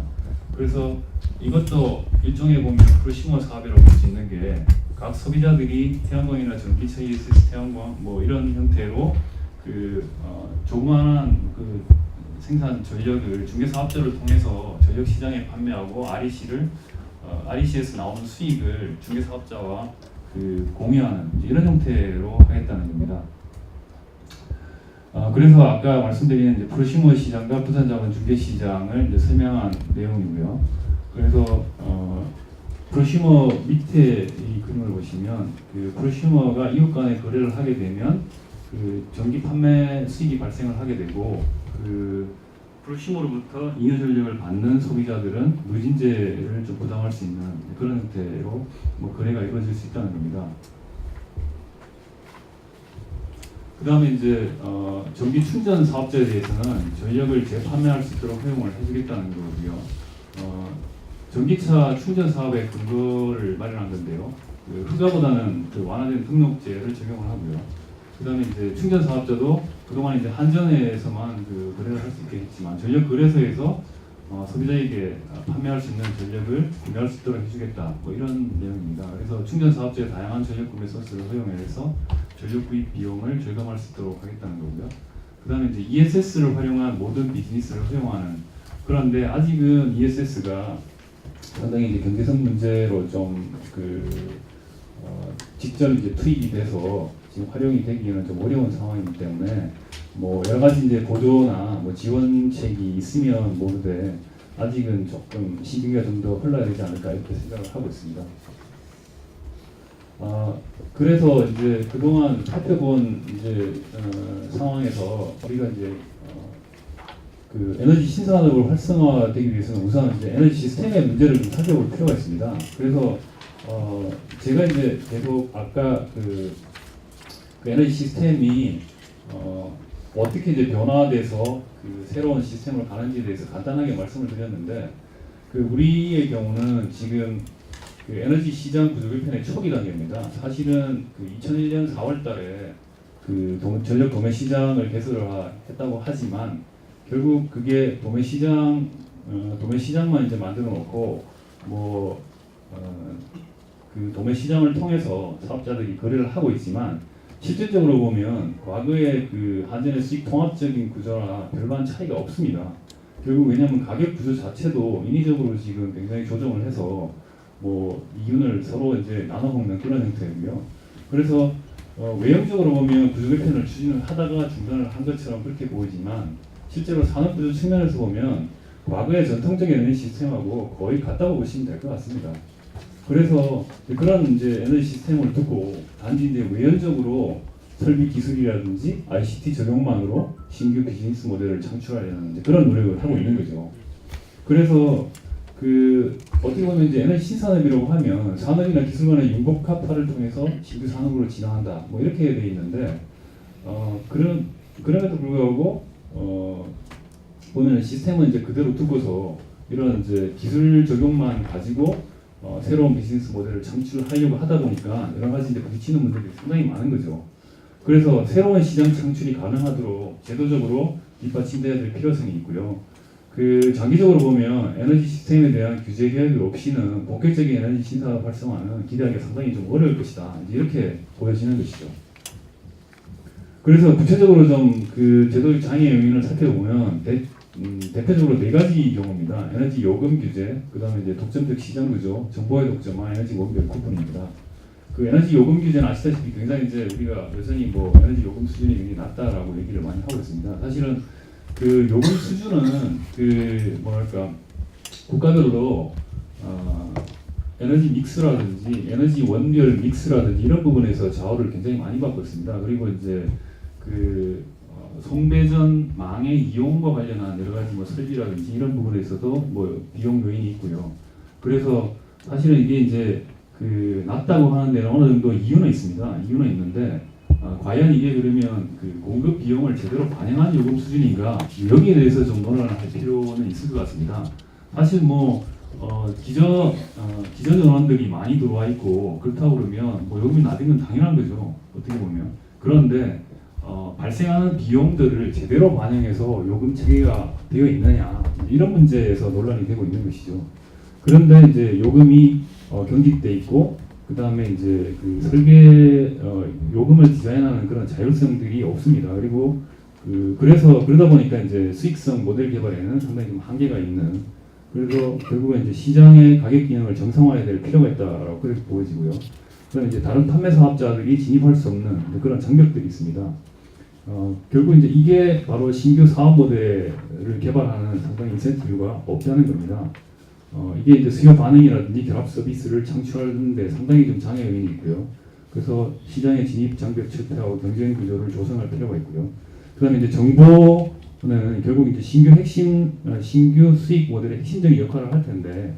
그래서 이것도 일종의 보면 프로슈머 사업이라고 볼 수 있는 게 각 소비자들이 태양광이나 전기차 ESS 태양광 뭐 이런 형태로 그 조그마한 그 생산 전력을 중개 사업자를 통해서 전력 시장에 판매하고 REC에서 나오는 수익을 중개 사업자와 그 공유하는 이런 형태로 하겠다는 겁니다. 그래서 아까 말씀드린 이제 프로슈머 시장과 부산자원 중개 시장을 이제 설명한 내용이고요. 그래서 프로슈머 밑에 이 그림을 보시면 그 프로슈머가 이웃 간에 거래를 하게 되면 그 전기 판매 수익이 발생을 하게 되고 그 프로슈머로부터 잉여 전력을 받는 소비자들은 누진제를 좀 부담할 수 있는 그런 형태로 뭐 거래가 이루어질 수 있다는 겁니다. 그 다음에 이제 전기 충전 사업자에 대해서는 전력을 재판매할 수 있도록 허용을 해주겠다는 거고요. 전기차 충전 사업의 근거를 마련한 건데요. 그 흑가보다는 그 완화된 등록제를 적용을 하고요. 그 다음에 이제 충전 사업자도 그동안 이제 한전에서만 그 거래를 할 수 있게 했지만 전력 거래소에서 소비자에게 판매할 수 있는 전력을 구매할 수 있도록 해주겠다. 뭐 이런 내용입니다. 그래서 충전 사업자의 다양한 전력 구매 소스를 허용해서 전력 구입 비용을 절감할 수 있도록 하겠다는 거고요. 그다음에 이제 ESS를 활용한 모든 비즈니스를 허용하는. 그런데 아직은 ESS가 상당히 이제 경제성 문제로 좀 직접 이제 투입이 돼서 지금 활용이 되기에는 좀 어려운 상황이기 때문에 뭐 여러 가지 이제 보조나 뭐 지원책이 있으면 모르되 아직은 조금 시기가 좀 더 흘러야 되지 않을까 이렇게 생각을 하고 있습니다. 그래서 이제 그동안 살펴본 이제 상황에서 우리가 이제 그 에너지 신산업을 활성화되기 위해서는 우선 이제 에너지 시스템의 문제를 좀 살펴볼 필요가 있습니다. 그래서 제가 이제 계속 아까 그 에너지 시스템이 어떻게 이제 변화돼서 그 새로운 시스템으로 가는지에 대해서 간단하게 말씀을 드렸는데 그 우리의 경우는 지금 그 에너지 시장 구조 개편의 초기 단계입니다. 사실은 그 2001년 4월달에 그 전력 도매 시장을 개설을 했다고 하지만 결국 그게 도매 시장만 이제 만들어 놓고 그 도매 시장을 통해서 사업자들이 거래를 하고 있지만 실질적으로 보면 과거의 그 한전의 수익 통합적인 구조나 별반 차이가 없습니다. 결국 왜냐하면 가격 구조 자체도 인위적으로 지금 굉장히 조정을 해서 뭐 이윤을 서로 이제 나눠 먹는 그런 형태고요. 그래서 외형적으로 보면 구조 개편을 추진을 하다가 중단을 한 것처럼 그렇게 보이지만 실제로 산업 구조 측면에서 보면 과거의 전통적인 에너지 시스템하고 거의 같다고 보시면 될 것 같습니다. 그래서 그런 이제 에너지 시스템을 두고 단지 이제 외연적으로 설비 기술이라든지 ICT 적용만으로 신규 비즈니스 모델을 창출하려는 이제 그런 노력을 하고 있는 거죠. 그래서 그 어떻게 보면 이제 에너지 신산업이라고 하면 산업이나 기술 간의 융복합화를 통해서 신규 산업으로 진화한다. 뭐 이렇게 돼 있는데 그럼에도 불구하고 보면 시스템은 이제 그대로 두고서 이런 이제 기술 적용만 가지고 새로운 비즈니스 모델을 창출하려고 하다 보니까 여러 가지 이제 부딪히는 문제들이 상당히 많은 거죠. 그래서 새로운 시장 창출이 가능하도록 제도적으로 뒷받침돼야 될 필요성이 있고요. 그 장기적으로 보면 에너지 시스템에 대한 규제 개혁이 없이는 본격적인 에너지 신산업 활성화는 기대하기가 상당히 좀 어려울 것이다. 이렇게 보여지는 것이죠. 그래서 구체적으로 좀 그 제도적 장애 요인을 살펴보면 대표적으로 네 가지 경우입니다. 에너지 요금 규제, 그 다음에 이제 독점적 시장 구조, 정보의 독점화, 에너지 원별 쿠폰입니다. 그 에너지 요금 규제는 아시다시피 굉장히 이제 우리가 여전히 뭐 에너지 요금 수준이 굉장히 낮다라고 얘기를 많이 하고 있습니다. 사실은 그 요금 수준은 그 뭐랄까 국가별로 에너지 믹스라든지 에너지 원별 믹스라든지 이런 부분에서 좌우를 굉장히 많이 받고 있습니다. 그리고 이제 그 송배전 망의 이용과 관련한 여러 가지 뭐 설비라든지 이런 부분에 있어도 뭐 비용 요인이 있고요. 그래서 사실은 이게 이제 그 낮다고 하는 데는 어느 정도 이유는 있습니다. 이유는 있는데 과연 이게 그러면 그 공급 비용을 제대로 반영한 요금 수준인가 여기에 대해서 좀 논란을 할 필요는 있을 것 같습니다. 사실 뭐 기존 전환들이 많이 들어와 있고 그렇다고 그러면 뭐 요금이 낮은 건 당연한 거죠. 어떻게 보면. 그런데 발생하는 비용들을 제대로 반영해서 요금 체계가 되어 있느냐 이런 문제에서 논란이 되고 있는 것이죠. 그런데 이제 요금이 경직돼 있고 그 다음에 이제 그 설계 요금을 디자인하는 그런 자율성들이 없습니다. 그리고 그래서 그러다 보니까 이제 수익성 모델 개발에는 상당히 좀 한계가 있는. 그래서 결국은 이제 시장의 가격 균형을 정상화해야 될 필요가 있다라고 그렇게 보여지고요. 그다음에 이제 다른 판매 사업자들이 진입할 수 없는 그런 장벽들이 있습니다. 결국 이제 이게 바로 신규 사업 모델을 개발하는 상당히 인센티브가 없다는 겁니다. 이게 이제 수요 반응이라든지 결합 서비스를 창출하는 데 상당히 좀 장애 요인이 있고요. 그래서 시장의 진입 장벽 철폐하고 경쟁 구조를 조성할 필요가 있고요. 그다음에 이제 정보는 결국 이제 신규 수익 모델의 핵심적인 역할을 할 텐데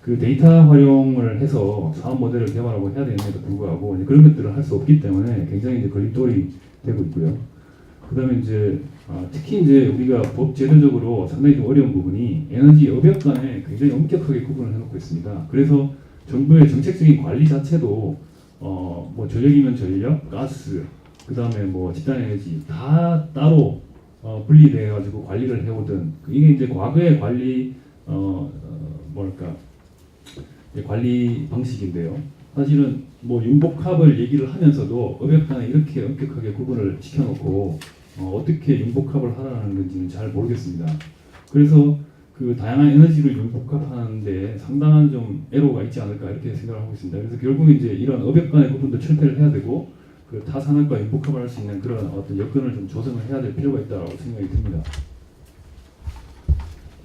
그 데이터 활용을 해서 사업 모델을 개발하고 해야 되는데도 불구하고 그런 것들을 할 수 없기 때문에 굉장히 이제 거리돌이 되고 있고요. 그다음에 이제 특히 이제 우리가 법 제도적으로 상당히 좀 어려운 부분이 에너지 업역 간에 굉장히 엄격하게 구분을 해놓고 있습니다. 그래서 정부의 정책적인 관리 자체도 뭐 전력이면 전력, 가스, 그다음에 뭐 집단 에너지 다 따로 분리돼 가지고 관리를 해오던 이게 이제 과거의 관리 뭐랄까 관리 방식인데요. 사실은 뭐 융복합을 얘기를 하면서도 업역 간에 이렇게 엄격하게 구분을 시켜놓고 어떻게 융복합을 하라는 건지는 잘 모르겠습니다. 그래서 그 다양한 에너지를 융복합하는데 상당한 좀 애로가 있지 않을까 이렇게 생각을 하고 있습니다. 그래서 결국 이제 이런 업역 간의 구분도 철폐를 해야 되고 그 타산업과 융복합을 할 수 있는 그런 어떤 여건을 좀 조성을 해야 될 필요가 있다고 생각이 듭니다.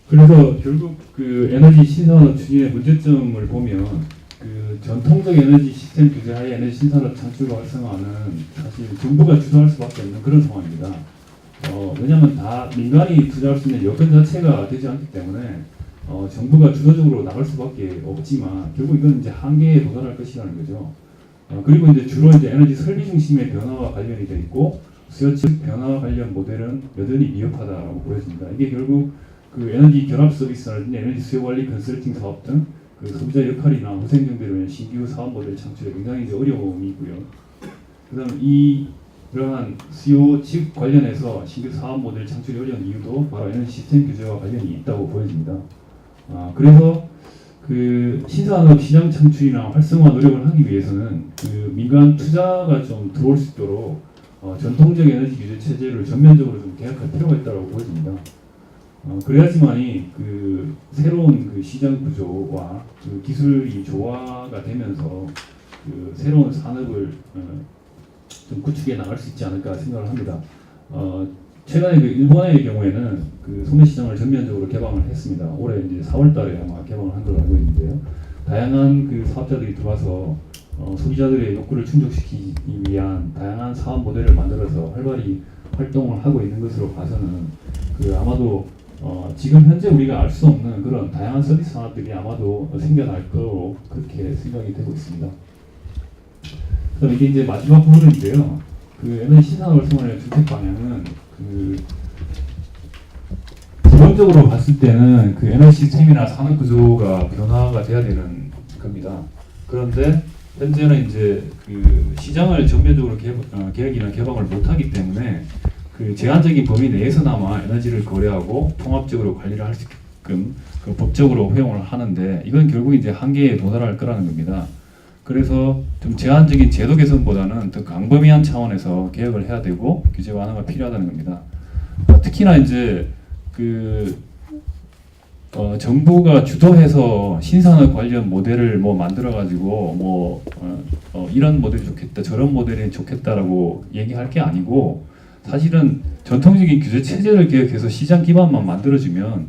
그래서 결국 그 에너지 신산업 추진의 문제점을 보면 그 전통적 에너지 시스템 규제하에 에너지 신산업 창출과 활성화는 사실 정부가 주도할 수밖에 없는 그런 상황입니다. 왜냐하면 다 민간이 투자할 수 있는 여건 자체가 되지 않기 때문에 정부가 주도적으로 나갈 수밖에 없지만 결국 이건 이제 한계에 도달할 것이라는 거죠. 그리고 이제 주로 이제 에너지 설비 중심의 변화와 관련이 돼 있고 수요 측 변화 관련 모델은 여전히 미흡하다고 보여집니다. 이게 결국 그 에너지 결합 서비스라든지 에너지 수요 관리 컨설팅 사업 등 그 소비자 역할이나 후생 정비로 인한 신규 사업 모델 창출에 굉장히 이제 어려움이 있고요. 그다음 이러한 수요 측 관련해서 신규 사업 모델 창출이 어려운 이유도 바로 에너지 시스템 규제와 관련이 있다고 보여집니다. 그래서 그 신산업 시장 창출이나 활성화 노력을 하기 위해서는 그 민간 투자가 좀 들어올 수 있도록 전통적 에너지 규제 체제를 전면적으로 좀 개혁할 필요가 있다고 보여집니다. 그래야지만이 그 새로운 그 시장 구조와 그 기술이 조화가 되면서 그 새로운 산업을 좀 구축해 나갈 수 있지 않을까 생각을 합니다. 최근에 그 일본의 경우에는 그 소매 시장을 전면적으로 개방을 했습니다. 올해 이제 4월달에 아마 개방을 한 걸로 알고 있는데요. 다양한 그 사업자들이 들어와서 소비자들의 욕구를 충족시키기 위한 다양한 사업 모델을 만들어서 활발히 활동을 하고 있는 것으로 봐서는 그 아마도 지금 현재 우리가 알 수 없는 그런 다양한 서비스 산업들이 아마도 생겨날 거로 그렇게 생각이 되고 있습니다. 그럼 이게 이제 마지막 부분인데요. 그 에너지 신산업 활성화의 정책 방향은 그 기본적으로 봤을 때는 그 에너지 시스템이나 산업 구조가 변화가 돼야 되는 겁니다. 그런데 현재는 이제 그 시장을 전면적으로 개혁이나 개방을 못하기 때문에 그 제한적인 범위 내에서나마 에너지를 거래하고 통합적으로 관리를 할 수 있게끔 그 법적으로 허용을 하는데 이건 결국 이제 한계에 도달할 거라는 겁니다. 그래서 좀 제한적인 제도 개선보다는 더 광범위한 차원에서 개혁을 해야 되고 규제 완화가 필요하다는 겁니다. 특히나 이제 그 정부가 주도해서 신산업 관련 모델을 뭐 만들어가지고 뭐 이런 모델이 좋겠다, 저런 모델이 좋겠다라고 얘기할 게 아니고 사실은 전통적인 규제 체제를 개혁해서 시장 기반만 만들어주면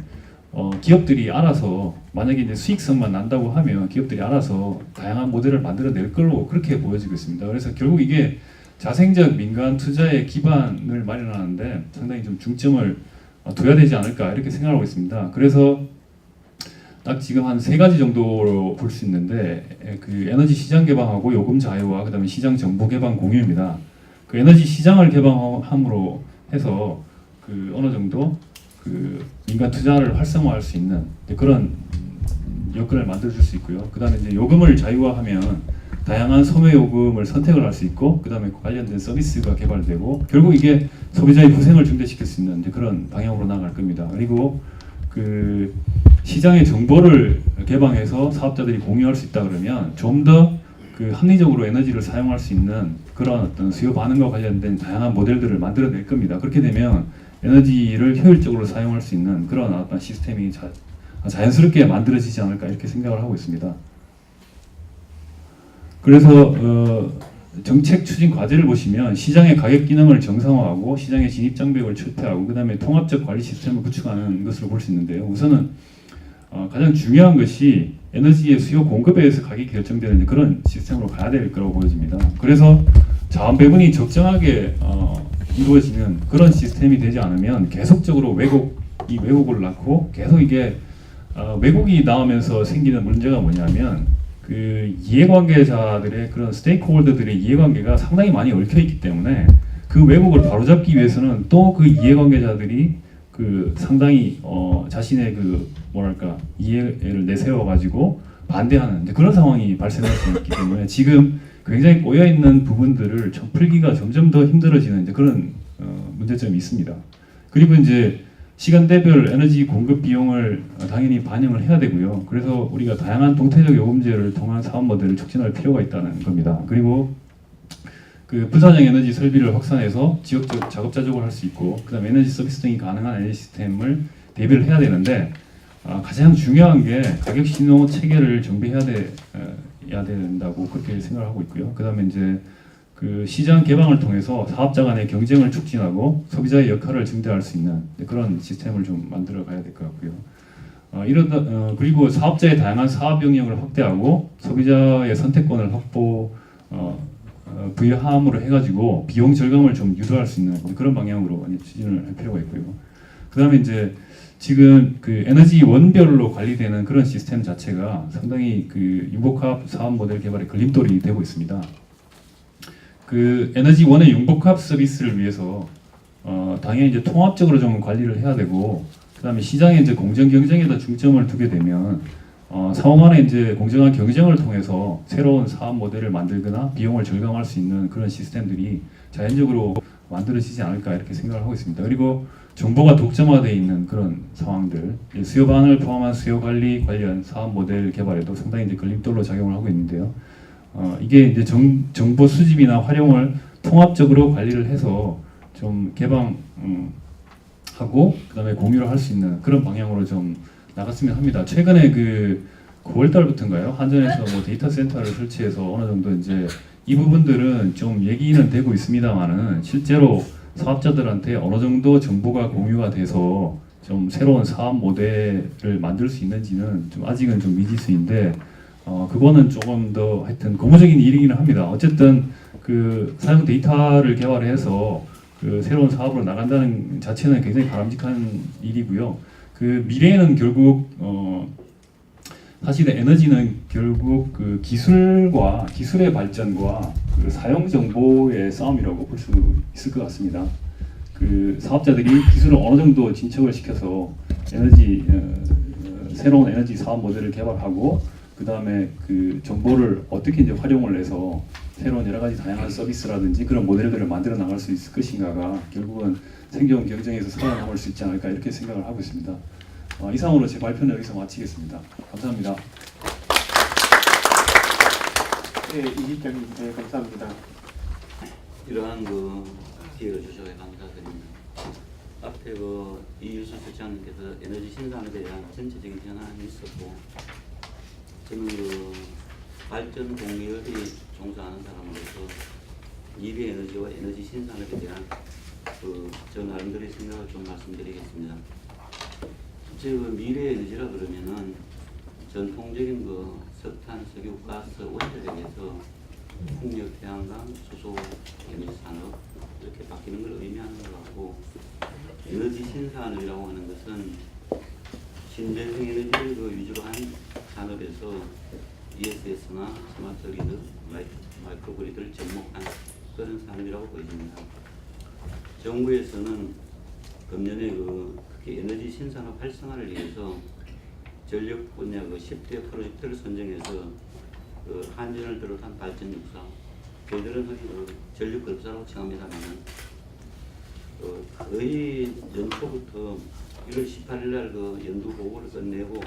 기업들이 알아서 만약에 이제 수익성만 난다고 하면 기업들이 알아서 다양한 모델을 만들어낼 걸로 그렇게 보여지고 있습니다. 그래서 결국 이게 자생적 민간 투자의 기반을 마련하는데 상당히 좀 중점을 둬야 되지 않을까 이렇게 생각하고 있습니다. 그래서 딱 지금 한 3가지 정도로 볼 수 있는데 그 에너지 시장 개방하고 요금 자유와 그다음에 시장 정보 개방 공유입니다. 그 에너지 시장을 개방함으로 해서 그 어느 정도 그 민간 투자를 활성화할 수 있는 그런 여건을 만들어줄 수 있고요. 그다음에 이제 요금을 자유화하면 다양한 소매 요금을 선택을 할 수 있고 그다음에 관련된 서비스가 개발되고 결국 이게 소비자의 후생을 증대시킬 수 있는 그런 방향으로 나갈 겁니다. 그리고 그 시장의 정보를 개방해서 사업자들이 공유할 수 있다 그러면 좀 더 그 합리적으로 에너지를 사용할 수 있는 그런 어떤 수요 반응과 관련된 다양한 모델들을 만들어낼 겁니다. 그렇게 되면 에너지를 효율적으로 사용할 수 있는 그런 어떤 시스템이 자연스럽게 만들어지지 않을까 이렇게 생각을 하고 있습니다. 그래서 정책 추진 과제를 보시면 시장의 가격 기능을 정상화하고 시장의 진입 장벽을 철폐하고 그 다음에 통합적 관리 시스템을 구축하는 것으로 볼 수 있는데요. 우선은 가장 중요한 것이 에너지의 수요 공급에 의해서 가격이 결정되는 그런 시스템으로 가야 될 거라고 보여집니다. 그래서 자원 배분이 적정하게 이루어지는 그런 시스템이 되지 않으면 계속적으로 왜곡을 낳고 계속 이게 왜곡이 나오면서 생기는 문제가 뭐냐면 그 이해관계자들의 그런 스테이크홀더들의 이해관계가 상당히 많이 얽혀 있기 때문에 그 왜곡을 바로잡기 위해서는 또 그 이해관계자들이 그 상당히 자신의 그 뭐랄까 이해를 내세워 가지고 반대하는 그런 상황이 발생할 수 있기 때문에 지금 굉장히 꼬여 있는 부분들을 풀기가 점점 더 힘들어지는 그런 문제점이 있습니다. 그리고 이제 시간대별 에너지 공급 비용을 당연히 반영을 해야 되고요. 그래서 우리가 다양한 동태적 요금제를 통한 사업 모델을 촉진할 필요가 있다는 겁니다. 그리고 그 분산형 에너지 설비를 확산해서 지역적 자급자족을 할 수 있고, 그다음 에너지 서비스 등이 가능한 에너지 시스템을 대비를 해야 되는데, 가장 중요한 게 가격 신호 체계를 정비해야 해야 된다고 그렇게 생각을 하고 있고요. 그다음에 이제 그 시장 개방을 통해서 사업자 간의 경쟁을 촉진하고 소비자의 역할을 증대할 수 있는 그런 시스템을 좀 만들어 가야 될 것 같고요. 그리고 사업자의 다양한 사업 영역을 확대하고 소비자의 선택권을 부여함으로 해가지고 비용 절감을 좀 유도할 수 있는 그런 방향으로 많이 추진을 할 필요가 있고요. 그다음에 이제 지금 그 에너지 원별로 관리되는 그런 시스템 자체가 상당히 그 융복합 사업 모델 개발에 걸림돌이 되고 있습니다. 그 에너지 원의 융복합 서비스를 위해서 당연히 이제 통합적으로 좀 관리를 해야 되고, 그다음에 시장에 이제 공정 경쟁에다 중점을 두게 되면 사업 간의 이제 공정한 경쟁을 통해서 새로운 사업 모델을 만들거나 비용을 절감할 수 있는 그런 시스템들이 자연적으로 만들어지지 않을까 이렇게 생각을 하고 있습니다. 그리고 정보가 독점화되어 있는 그런 상황들, 수요 반을 포함한 수요 관리 관련 사업 모델 개발에도 상당히 이제 걸림돌로 작용을 하고 있는데요. 이게 이제 정보 수집이나 활용을 통합적으로 관리를 해서 좀 개방하고 그다음에 공유를 할 수 있는 그런 방향으로 좀 나갔으면 합니다. 최근에 그 9월 달부터인가요? 한전에서 뭐 데이터 센터를 설치해서 어느 정도 이제 이 부분들은 좀 얘기는 되고 있습니다만은 실제로 사업자들한테 어느 정도 정보가 공유가 돼서 좀 새로운 사업 모델을 만들 수 있는지는 좀 아직은 좀 미지수인데, 그거는 조금 더 하여튼 고무적인 일이기는 합니다. 어쨌든 그 사용 데이터를 개발해서 그 새로운 사업으로 나간다는 자체는 굉장히 바람직한 일이고요. 그 미래에는 결국 사실 에너지는 결국 그 기술의 발전과 그 사용 정보의 싸움이라고 볼 수 있을 것 같습니다. 그 사업자들이 기술을 어느 정도 진척을 시켜서 새로운 에너지 사업 모델을 개발하고, 그 다음에 그 정보를 어떻게 이제 활용을 해서 새로운 여러 가지 다양한 서비스라든지 그런 모델들을 만들어 나갈 수 있을 것인가가 결국은 생존 경쟁에서 살아남을 수 있지 않을까 이렇게 생각을 하고 있습니다. 이상으로 제 발표는 여기서 마치겠습니다. 감사합니다. 네, 이직장님, 네, 감사합니다. 이러한 그 기회를 주셔서 감사드립니다. 앞에 그 이유수 실장님께서 에너지 신산에 대한 전체적인 현안이 있었고, 저는 그 발전 공유업이 종사하는 사람으로서 미래 에너지와 에너지 신산업에 대한 저 나름대로의 생각을 좀 말씀드리겠습니다. 즉 미래 에너지라 그러면은 전통적인 그 석탄, 석유, 가스, 원자력에서 풍력, 태양광, 수소, 에너지 산업 이렇게 바뀌는 걸 의미하는 것 같고, 에너지 신산업이라고 하는 것은 신재생 에너지를 그 위주로 한 산업에서 ESS나 스마트 그리드, 마이크로 그리드를 접목한 그런 산업이라고 보여집니다. 정부에서는 금년에 특히 에너지 신산업 활성화를 위해서 전력 분야 10대 프로젝트를 선정해서 한전을 비롯한 발전 육사, 저희들은 전력 그룹사라고 칭합니다만 거의 연초부터 1월 18일 날 연도 보고를 끝내고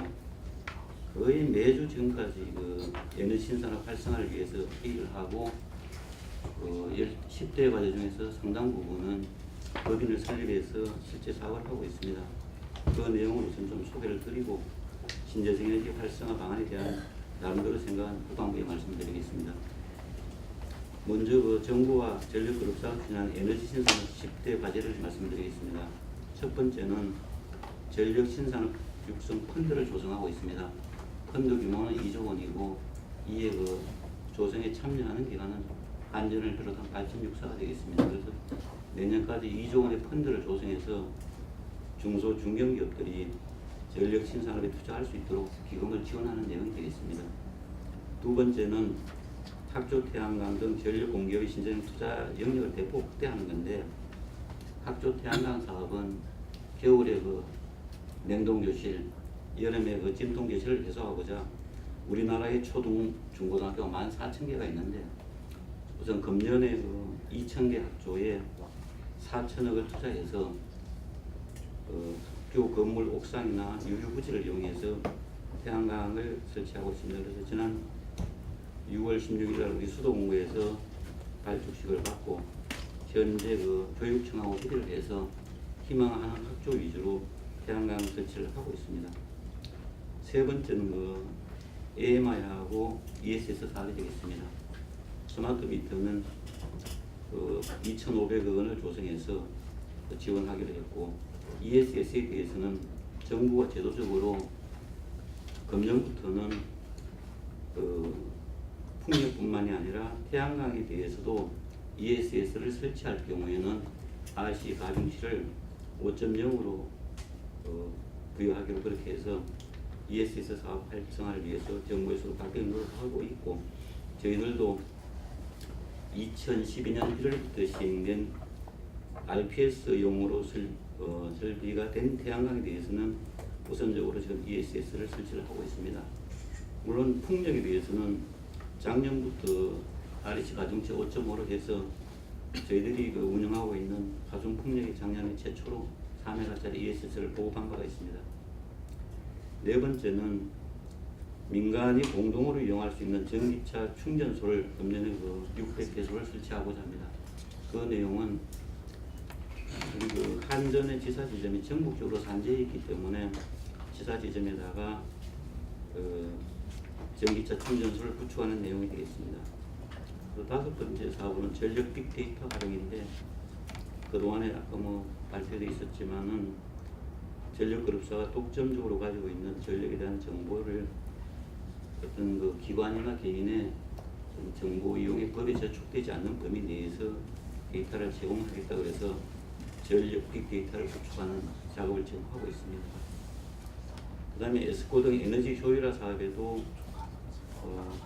거의 매주 지금까지 에너지 신산업 활성화를 위해서 회의를 하고 10대 과제 중에서 상당 부분은 법인을 설립해서 실제 사업을 하고 있습니다. 그 내용을 우선 좀 소개를 드리고 신재생 에너지 활성화 방안에 대한 나름대로 생각한 후반부에 말씀드리겠습니다. 먼저 정부와 전력그룹사가 추진한 에너지 신산업 10대 과제를 말씀드리겠습니다. 첫 번째는 전력 신산업 육성 펀드를 조성하고 있습니다. 펀드 규모는 2조 원이고 이에 조성에 참여하는 기관은 한전을 비롯한 발전 육사가 되겠습니다. 그래서 내년까지 2조 원의 펀드를 조성해서 중소 중견기업들이 전력 신산업에 투자할 수 있도록 기금을 지원하는 내용이 되겠습니다. 두 번째는 학조 태양광 등 전력 공기업의 신재생 투자 영역을 대폭 확대하는 건데, 학조 태양광 사업은 겨울에 냉동교실, 여름에 찜통교실을 해소하고자 우리나라의 초등 중고등학교가 14,000개가 있는데 우선 금년에 2,000개 학조에 4천억을 투자해서 학교 건물 옥상이나 유휴부지를 이용해서 태양광을 설치하고 있습니다. 그래서 지난 6월 16일 날 우리 수도공고에서 발족식을 받고 현재 그 교육청하고 협의를 해서 희망하는 학교 위주로 태양광 설치를 하고 있습니다. 세 번째는 그 AMI하고 ESS 사업이 되겠습니다. 스마트 미터는 그 2,500억 원을 조성해서 지원하기로 했고, ESS에 대해서는 정부가 제도적으로 금년부터는 그 풍력뿐만이 아니라 태양광에 대해서도 ESS를 설치할 경우에는 RC 가중치를 5.0으로 부여하기로 그렇게 해서 ESS 사업 활성화를 위해서 정부에서도 각종 노력하고 있고, 저희들도 2012년 1월부터 시행된 RPS용으로 설비가 된 태양광에 대해서는 우선적으로 지금 ESS를 설치를 하고 있습니다. 물론 풍력에 대해서는 작년부터 REC 가중치 5.5로 해서 저희들이 그 운영하고 있는 가중풍력이 작년에 최초로 4메가짜리 ESS를 보급한 바가 있습니다. 네 번째는 민간이 공동으로 이용할 수 있는 전기차 충전소를 금년에 그 600개소를 설치하고자 합니다. 그 내용은 우리 그 한전의 지사 지점이 전국적으로 산재해 있기 때문에 지사 지점에다가 그 전기차 충전소를 구축하는 내용이 되겠습니다. 그 다섯 번째 사업은 전력 빅데이터 활용인데, 그동안에 아까 뭐 발표되어 있었지만은 전력그룹사가 독점적으로 가지고 있는 전력에 대한 정보를 어떤 그 기관이나 개인의 정보 이용의 법에 저촉되지 않는 범위 내에서 데이터를 제공하겠다고 해서 전력 빅데이터를 구축하는 작업을 지금 하고 있습니다. 그 다음에 에스코 등 에너지 효율화 사업에도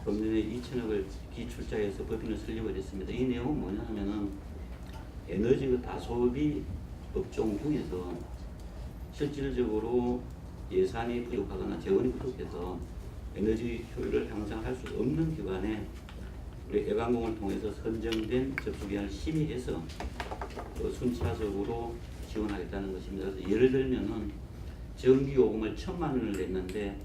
금년에 2천억을 기출자에서 법인을 설립을 했습니다. 이 내용은 뭐냐 하면은 에너지 그 다소비 업종 중에서 실질적으로 예산이 부족하거나 재원이 부족해서 에너지 효율을 향상할 수 없는 기관에 우리 애관공을 통해서 선정된 접수기한을 심의해서 순차적으로 지원하겠다는 것입니다. 그래서 예를 들면은 전기요금을 1,000만 원을 냈는데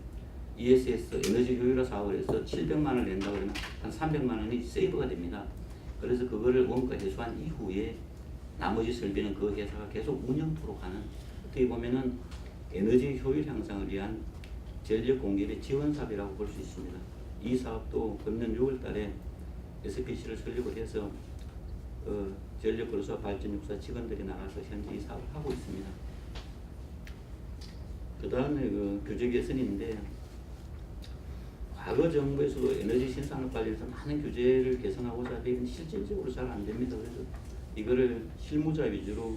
ESS 에너지 효율화 사업을 해서 700만 원을 낸다 그러면 한 300만 원이 세이브가 됩니다. 그래서 그거를 원가 회수한 이후에 나머지 설비는 그 회사가 계속 운영토록 하는, 어떻게 보면은 에너지 효율 향상을 위한 전력 공급의 지원 사업이라고 볼 수 있습니다. 이 사업도 금년 6월 달에 SPC를 설립을 해서 전력그룹사 발전육사 직원들이 나가서 현재 이 사업을 하고 있습니다. 그 다음에 그 규제 개선인데, 과거 정부에서도 에너지 신산업 관련해서 많은 규제를 개선하고자 하는데 실질적으로 잘 안 됩니다. 그래서 이거를 실무자 위주로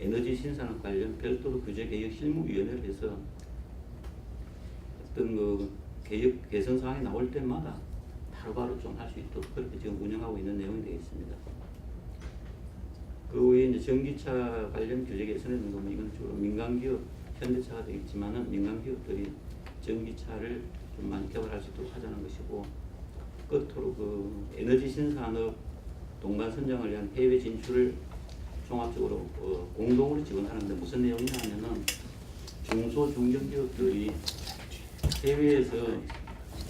에너지 신산업 관련 별도로 규제 개혁 실무위원회를 해서 어떤 그 개혁 개선 사항이 나올 때마다 바로바로 좀 할 수 있도록 그렇게 지금 운영하고 있는 내용이 되겠습니다. 그 외에 이제 전기차 관련 규제 개선에는 보면 이건 주로 민간기업, 현대차가 되겠지만은 민간기업들이 전기차를 좀 많이 개발할 수 있도록 하자는 것이고, 끝으로 그 에너지 신산업 동반 선장을 위한 해외 진출을 종합적으로 공동으로 지원하는데 무슨 내용이냐 하면은 중소 중견기업들이 해외에서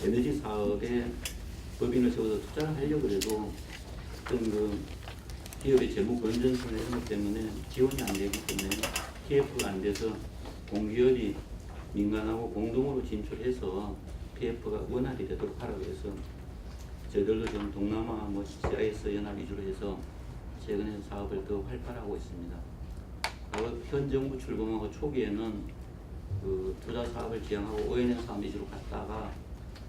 에너지 사업에 법인을 세워서 투자를 하려고 해도 어떤 그 기업의 재무 건전성 이런 것 때문에 지원이 안 되기 때문에 PF가 안 돼서 공기업이 민간하고 공동으로 진출해서 PF가 원활히 되도록 하라고 해서 저희들도 지금 동남아 뭐 CIS 연합 위주로 해서 최근에 사업을 더 활발하고 있습니다. 현 정부 출범하고 초기에는 그 투자 사업을 지향하고 O&M 사업 위주로 갔다가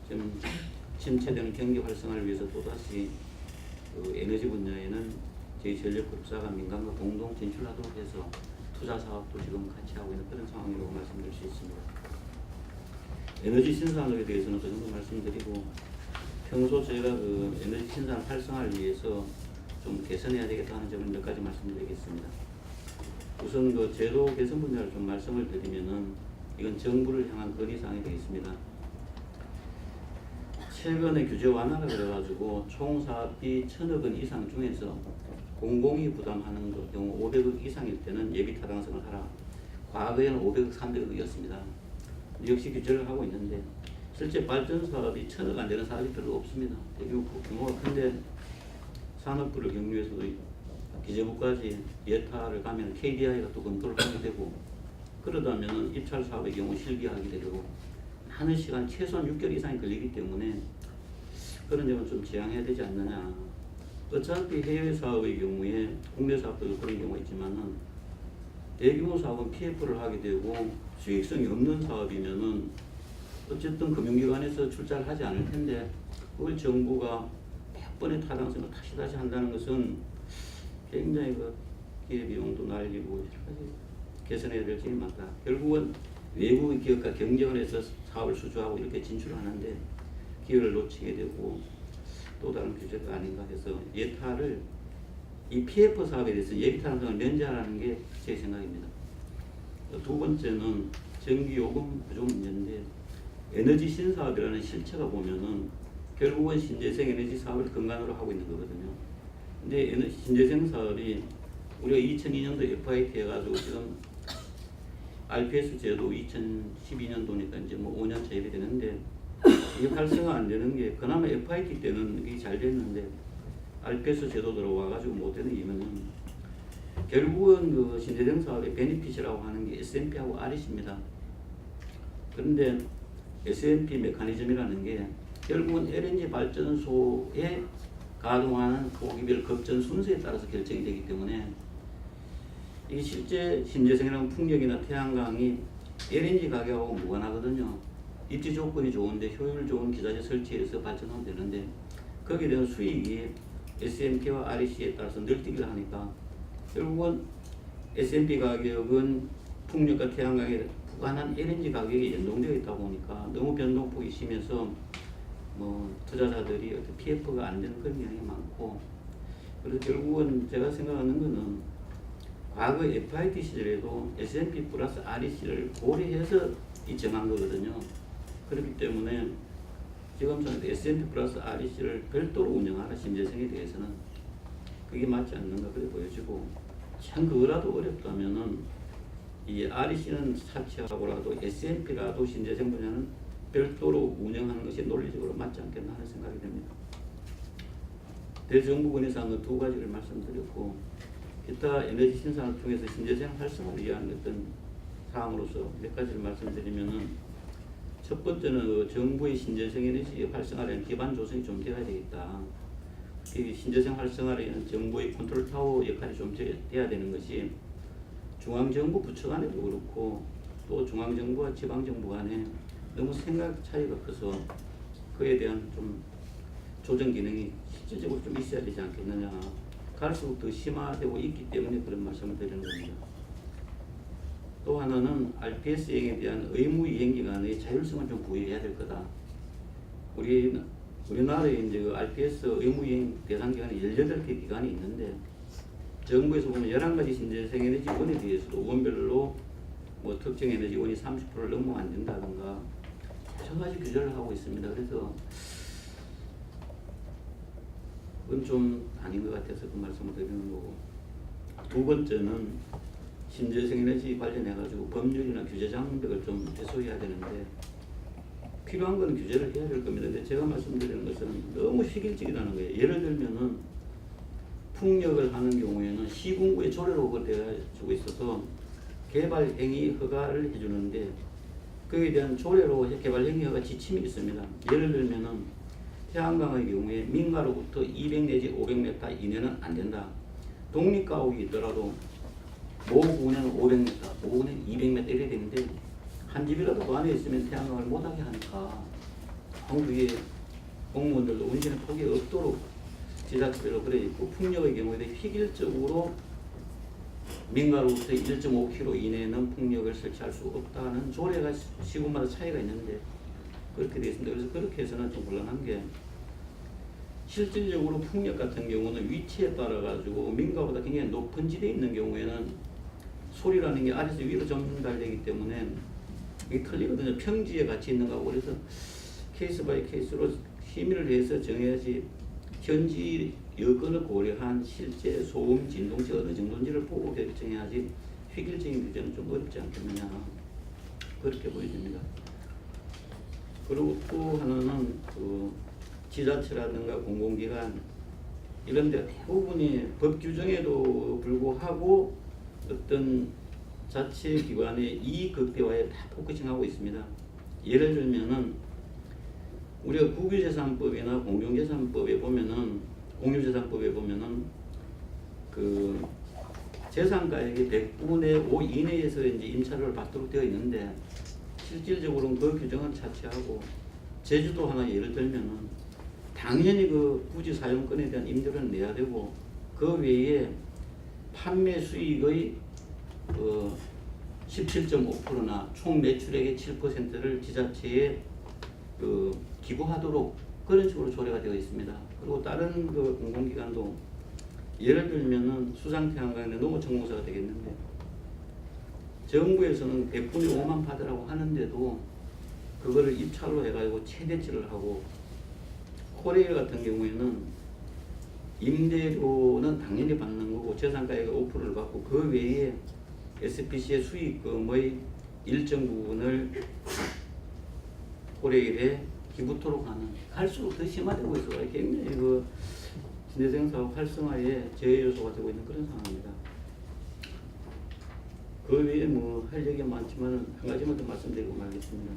지금 침체되는 경기 활성화를 위해서 또다시 그 에너지 분야에는 저희 전력그룹사가 민간과 공동 진출하도록 해서 투자 사업도 지금 같이 하고 있는 그런 상황이라고 말씀드릴 수 있습니다. 에너지 신산업에 대해서는 그 정도 말씀드리고, 평소 저희가 그 에너지 신산업 활성화를 위해서 좀 개선해야 되겠다 하는 점을 몇 가지 말씀드리겠습니다. 우선 그 제도 개선 분야를 좀 말씀을 드리면은 이건 정부를 향한 건의사항이 되겠습니다. 최근에 규제 완화가 그래가지고 총 사업비 1,000억 원 이상 중에서 공공이 부담하는 경우 500억 이상일 때는 예비 타당성을 하라, 과거에는 500억, 300억이었습니다. 역시 규제를 하고 있는데 실제 발전 사업이 1,000억 안 되는 사업이 별로 없습니다. 대규모 규모가 큰데 산업부를 경유해서도 기재부까지 예타를 가면 KDI가 또 검토를 하게 되고 그러다면 입찰 사업의 경우 실기하게 되고 하는 시간 최소한 6개월 이상이 걸리기 때문에 그런 점은 좀 지양해야 되지 않느냐. 어차피 해외 사업의 경우에 국내 사업도 그런 경우가 있지만은 대규모 사업은 PF를 하게 되고 수익성이 없는 사업이면은 어쨌든 금융기관에서 출자를 하지 않을 텐데 그걸 정부가 100번의 타당성을 다시 한다는 것은 굉장히 그 기회비용도 날리고 여러 가지 개선해야 될 점이 많다. 결국은 외국의 기업과 경쟁을 해서 사업을 수주하고 이렇게 진출을 하는데 기회를 놓치게 되고 또 다른 규제가 아닌가 해서 예타를 이 PF 사업에 대해서 예비타당성을 면제하라는 게 제 생각입니다. 두 번째는 전기요금 구조 문제인데 에너지 신사업이라는 실체가 보면은 결국은 신재생 에너지 사업을 근간으로 하고 있는 거거든요. 근데 신재생 사업이 우리가 2002년도 FIT 해가지고 지금 RPS 제도 2012년도니까 이제 뭐 5년 차 일이 되는데 이게 활성화 안 되는 게 그나마 FIT 때는 이게 잘 됐는데 RPS 제도 들어와가지고 못 되는 이유는 결국은 그 신재생 사업의 베니핏이라고 하는 게 S&P하고 REC입니다. 그런데 S&P 메커니즘이라는 게 결국은 LNG 발전소에 가동하는 보기별 급전 순서에 따라서 결정이 되기 때문에 이게 실제 신재생이라는 풍력이나 태양광이 LNG 가격하고 무관하거든요. 입지 조건이 좋은데 효율 좋은 기자재 설치해서 발전하면 되는데 거기에 대한 수익이 S&P와 REC에 따라서 늘뛰기를 하니까 결국은 S&P 가격은 풍력과 태양광에 부관한 LNG 가격이 연동되어 있다 보니까 너무 변동폭이 심해서 뭐 투자자들이 어떤 PF가 안 되는 그런 경향이 많고 그래서 결국은 제가 생각하는 거는 과거 FIT 시절에도 S&P 플러스 REC를 고려해서 이 정한 거거든요. 그렇기 때문에 지금 저는 S&P 플러스 REC를 별도로 운영하라 신재생에 대해서는 그게 맞지 않는가 그래 보여지고 참 그거라도 어렵다면은 이 REC는 사치하고라도 S&P라도 신재생 분야는 별도로 운영하는 것이 논리적으로 맞지 않겠나 하는 생각이 듭니다. 대정부건에서 두 가지를 말씀드렸고 기타 에너지 신산을 통해서 신재생 활성화를 위한 어떤 사항으로서 몇 가지를 말씀드리면은 첫 번째는 그 정부의 신재생 에너지 활성화라는 기반 조성이 좀 되어야 되겠다. 이 신재생 활성화라는 정부의 컨트롤 타워 역할이 좀 돼야 되는 것이 중앙정부 부처 간에도 그렇고 또 중앙정부와 지방정부 간에 너무 생각 차이가 커서 그에 대한 좀 조정 기능이 실질적으로 좀 있어야 되지 않겠느냐. 갈수록 더 심화되고 있기 때문에 그런 말씀을 드리는 겁니다. 또 하나는 RPS 이행에 대한 의무 이행 기간의 자율성을 좀 부여해야 될 거다. 우리나라에 이제 그 RPS 의무 이행 대상 기간이 18개 기간이 있는데 정부에서 보면 11가지 신재생 에너지 원에 대해서도 원별로 뭐 특정 에너지 원이 30%를 넘으면 안 된다든가 여러 가지 규제를 하고 있습니다. 그래서 그건 좀 아닌 것 같아서 그 말씀을 드리는 거고 두 번째는 신재생 에너지 관련해가지고 법률이나 규제 장벽을 좀 해소해야 되는데 필요한 건 규제를 해야 될 겁니다. 근데 제가 말씀드리는 것은 너무 휘길직이라는 거예요. 예를 들면은 풍력을 하는 경우에는 시군구의 조례로 그걸 되어주고 있어서 개발행위 허가를 해주는데 그에 대한 조례로 개발행위 허가 지침이 있습니다. 예를 들면은 태양광의 경우에 민가로부터 200 내지 500m 이내는 안 된다. 독립가옥이 있더라도 모구는 500m, 모구는 200m 이래 되는데 한 집이라도 그 안에 있으면 태양광을 못하게 하니까 한국의 공무원들도 운신의 폭이 없도록 지자체별로 그래 있고 풍력의 경우에도 획일적으로 민가로부터 1.5km 이내에는 풍력을 설치할 수 없다는 조례가 시군마다 차이가 있는데 그렇게 되어 있습니다. 그래서 그렇게 해서는 좀 곤란한 게 실질적으로 풍력 같은 경우는 위치에 따라 가지고 민가보다 굉장히 높은 지대에 있는 경우에는 소리라는 게 아래에서 위로 전달되기 때문에 이게 틀리거든요. 평지에 같이 있는 거고 그래서 케이스 바이 케이스로 심의를 해서 정해야지 현지 여건을 고려한 실제 소음 진동치 어느 정도인지를 보고 결정해야지 획일적인 규제는 좀 어렵지 않겠느냐 그렇게 보여집니다. 그리고 또 하나는 그 지자체라든가 공공기관 이런 데 대부분이 법 규정에도 불구하고 어떤 자치기관의 이익 극대화에 다 포커싱하고 있습니다. 예를 들면은 우리가 국유재산법이나 공중재산법에 보면은 공유재산법에 보면은 그 재산가액의 100분의 5 이내에서 이제 임차료를 받도록 되어 있는데 실질적으로는 그 규정은 차치하고 제주도 하나 예를 들면은 당연히 그 부지 사용권에 대한 임대료는 내야 되고 그 외에 판매 수익의 17.5%나 총 매출액의 7%를 지자체에 기부하도록 그런 식으로 조례가 되어 있습니다. 그리고 다른 그 공공기관도 예를 들면은 수상태양광의 농어청공사가 되겠는데 정부에서는 100분의 5만 받으라고 하는데도 그거를 입찰로 해가지고 최대치를 하고 코레일 같은 경우에는 임대료는 당연히 받는 거고 재산가액의 5%를 받고 그 외에 SPC의 수익금의 일정 부분을 코레일에 기부토록 하는 갈수록 더 심화되고 있어요. 굉장히 그 신재생 사업 활성화에 제외 요소가 되고 있는 그런 상황입니다. 그 외에 뭐 할 얘기가 많지만 한 가지만 더 말씀드리고 말겠습니다.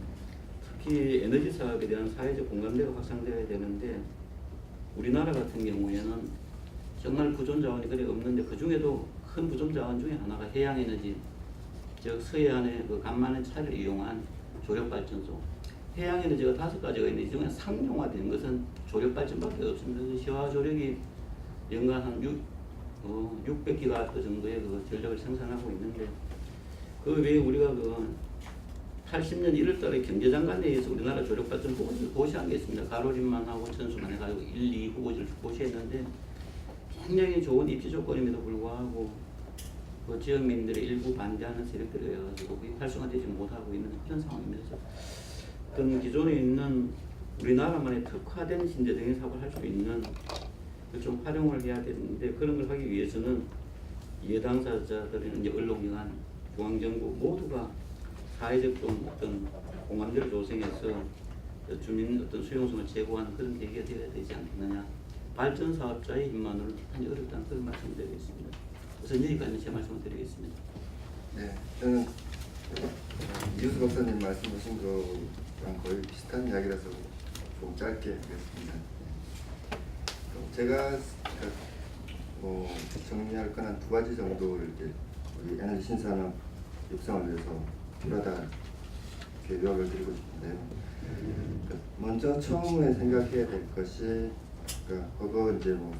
특히 에너지 사업에 대한 사회적 공감대가 확산되어야 되는데 우리나라 같은 경우에는 정말 부존 자원이 그리 없는데 그 중에도 큰 부존 자원 중에 하나가 해양 에너지, 즉 서해안의 그 간만의 차를 이용한 조력 발전소. 해양 에너지가 5가지가 있는데 이 중에 상용화된 것은 조력 발전밖에 없습니다. 시화 조력이 연간 한 600기가와트 정도의 그 전력을 생산하고 있는데 그 외에 우리가 그 80년 1월달에 경제장관에 의해서 우리나라 조력발전 고시한 게 있습니다. 가로림만 하고 천수만 해가지고 1, 2 후보지를 고시했는데 굉장히 좋은 입지 조건임에도 불구하고 그 지역민들의 일부 반대하는 세력들이 해가지고 그게 활성화되지 못하고 있는 그런 상황입니다. 어떤 기존에 있는 우리나라만의 특화된 신재생의 사업을 할 수 있는 좀 활용을 해야 되는데 그런 걸 하기 위해서는 이해 당사자들은 이제 언론기관, 중앙정부 모두가 사회적 좀 어떤 공감대를 조성해서 주민 어떤 수용성을 제고하는 그런 계기가 되어야 되지 않겠느냐. 발전 사업자의 힘만으로 대단히 어렵다는 그런 말씀을 드리겠습니다. 우선 여기까지 제 말씀을 드리겠습니다. 네, 저는 이우수 박사님 말씀하신 거랑 거의 비슷한 이야기라서 좀 짧게 하겠습니다. 제가 정리할 건 한 2가지 정도를 이제 우리 에너지 신산업 육성을 위해서 필요하다 이렇게 요약을 드리고 싶은데요. 먼저 처음에 생각해야 될 것이 그거 이제 뭐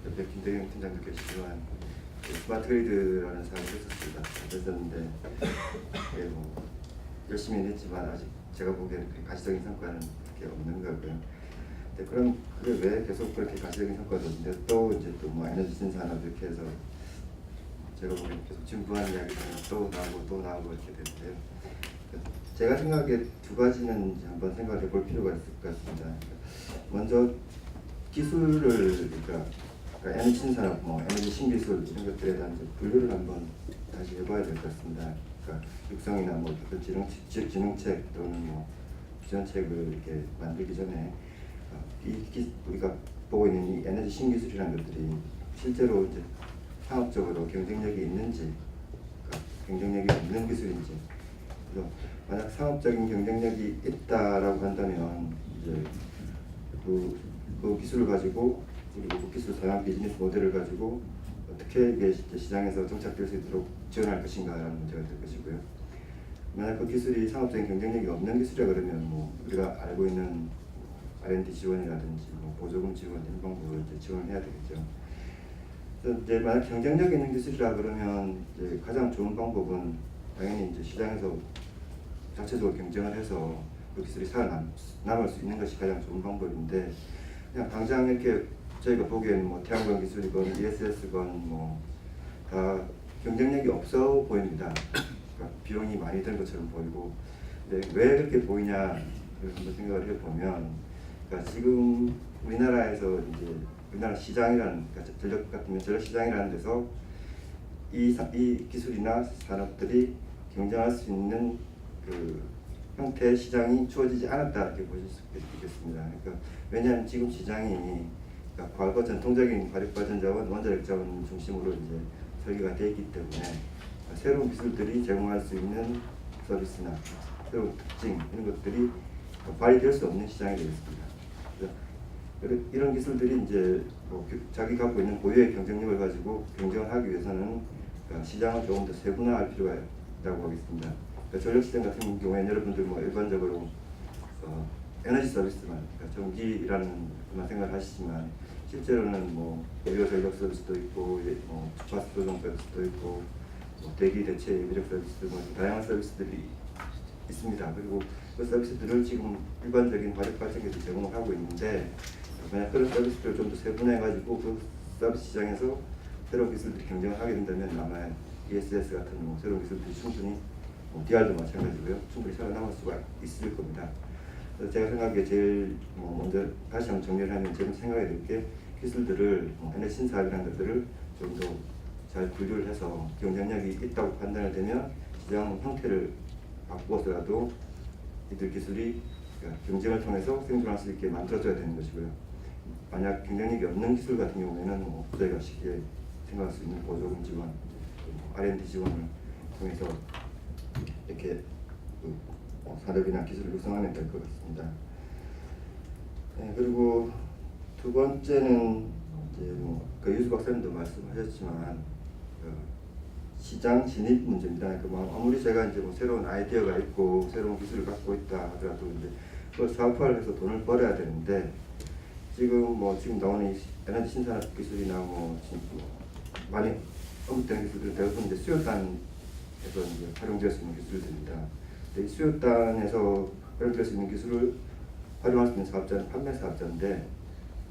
옆에 김대경 팀장도 계시지만 스마트 그리드라는 사업을 했었습니다. 했었는데 뭐 열심히 했지만 아직 제가 보기에는 가시적인 성과는 그렇게 없는 거고요. 그럼 그게 왜 계속 그렇게 가시적인 성과도 없는데 또 이제 또 뭐 에너지 신산업 이렇게 해서 제가 보기엔 계속 진부한 이야기가 또 나오고 이렇게 되는데요. 제가 생각에 2가지는 이제 한번 생각해 볼 필요가 있을 것 같습니다. 먼저 기술을 그러니까 에너지 신산업, 뭐 에너지 신기술 이런 것들에 대한 분류를 한번 다시 해봐야 될 것 같습니다. 그러니까 육성이나 뭐 지능책 또는 뭐 비전책을 이렇게 만들기 전에 우리가 보고 있는 이 에너지 신기술이라는 것들이 실제로 이제 상업적으로 경쟁력이 있는지, 경쟁력이 없는 기술인지. 그래서 만약 상업적인 경쟁력이 있다라고 한다면 이제 그 기술을 가지고 그리고 그 기술 사용 비즈니스 모델을 가지고 어떻게 이게 시장에서 정착될 수 있도록 지원할 것인가라는 문제가 될 것이고요. 만약 그 기술이 상업적인 경쟁력이 없는 기술이라 그러면 뭐 우리가 알고 있는 R&D 지원이라든지 뭐 보조금 지원 이런 방법으로 이제 지원을 해야 되겠죠. 그래서 이제 만약 경쟁력 있는 기술이라 그러면 이제 가장 좋은 방법은 당연히 이제 시장에서 자체적으로 경쟁을 해서 그 기술이 살아남을 수 있는 것이 가장 좋은 방법인데 그냥 당장 이렇게 저희가 보기에는 뭐 태양광 기술이건 ESS건 뭐 다 경쟁력이 없어 보입니다. 그러니까 비용이 많이 드는 것처럼 보이고, 근데 왜 그렇게 보이냐 한번 생각을 해보면, 그러니까 지금 우리나라에서 이제 우리나라 시장이라는, 그러니까 전력 같으면 전력 시장이라는 데서 이 기술이나 산업들이 경쟁할 수 있는 그 형태의 시장이 주어지지 않았다 이렇게 보실 수 있겠습니다. 그러니까 왜냐하면 지금 시장이 그러니까 과거 전통적인 화력발전 자원, 원자력 자원 중심으로 이제 설계가 되어 있기 때문에 새로운 기술들이 제공할 수 있는 서비스나 새로운 특징 이런 것들이 발휘될 수 없는 시장이 되겠습니다. 그래서 이런 기술들이 이제 뭐 자기 갖고 있는 고유의 경쟁력을 가지고 경쟁을 하기 위해서는 그러니까 시장을 조금 더 세분화할 필요가 있다고 하겠습니다. 그러니까 전력 시장 같은 경우에는 여러분들 뭐 일반적으로 에너지 서비스만 그러니까 전기라는 것만 생각하시지만 실제로는 뭐 고유 전력 서비스도 있고 뭐 주파수 조정 서비스도 있고 뭐 대기 대체 예비력 서비스 뭐 다양한 서비스들이 있습니다. 그리고 그 서비스들을 지금 일반적인 화력 발전기에서 제공을 하고 있는데 만약 그런 서비스들을 좀 더 세분화해가지고 그 서비스 시장에서 새로운 기술들이 경쟁을 하게 된다면 아마 ESS 같은 뭐 새로운 기술들이 충분히 DR도 마찬가지고요. 충분히 살아남을 수가 있을 겁니다. 그래서 제가 생각하기에 제일 먼저 다시 한번 정리를 하면 지금 생각해야 될 게 기술들을 에너지 신사업이라는 것들을 좀 더 잘 분류를 해서 경쟁력이 있다고 판단이 되면 시장 형태를 바꾸어서라도 이들 기술이 경쟁을 통해서 생존할 수 있게 만들어져야 되는 것이고요. 만약 경쟁력이 없는 기술 같은 경우에는 저희가 쉽게 생각할 수 있는 보조금 지원, R&D 지원을 통해서 이렇게 산업이나 기술을 육성하면 될 것 같습니다. 네, 그리고 두 번째는 이제 유수 박사님도 말씀하셨지만 시장 진입 문제입니다. 그러니까 아무리 제가 이제 새로운 아이디어가 있고 새로운 기술을 갖고 있다 하더라도 이제 그걸 사업화를 해서 돈을 벌어야 되는데 지금 나오는 이 에너지 신산업 기술이나 많이 언급되는 기술들은 대부분 이제 수요단에서 이제 활용될 수 있는 기술들입니다. 이 수요단에서 활용될 수 있는 기술을 활용할 수 있는 사업자는 판매 사업자인데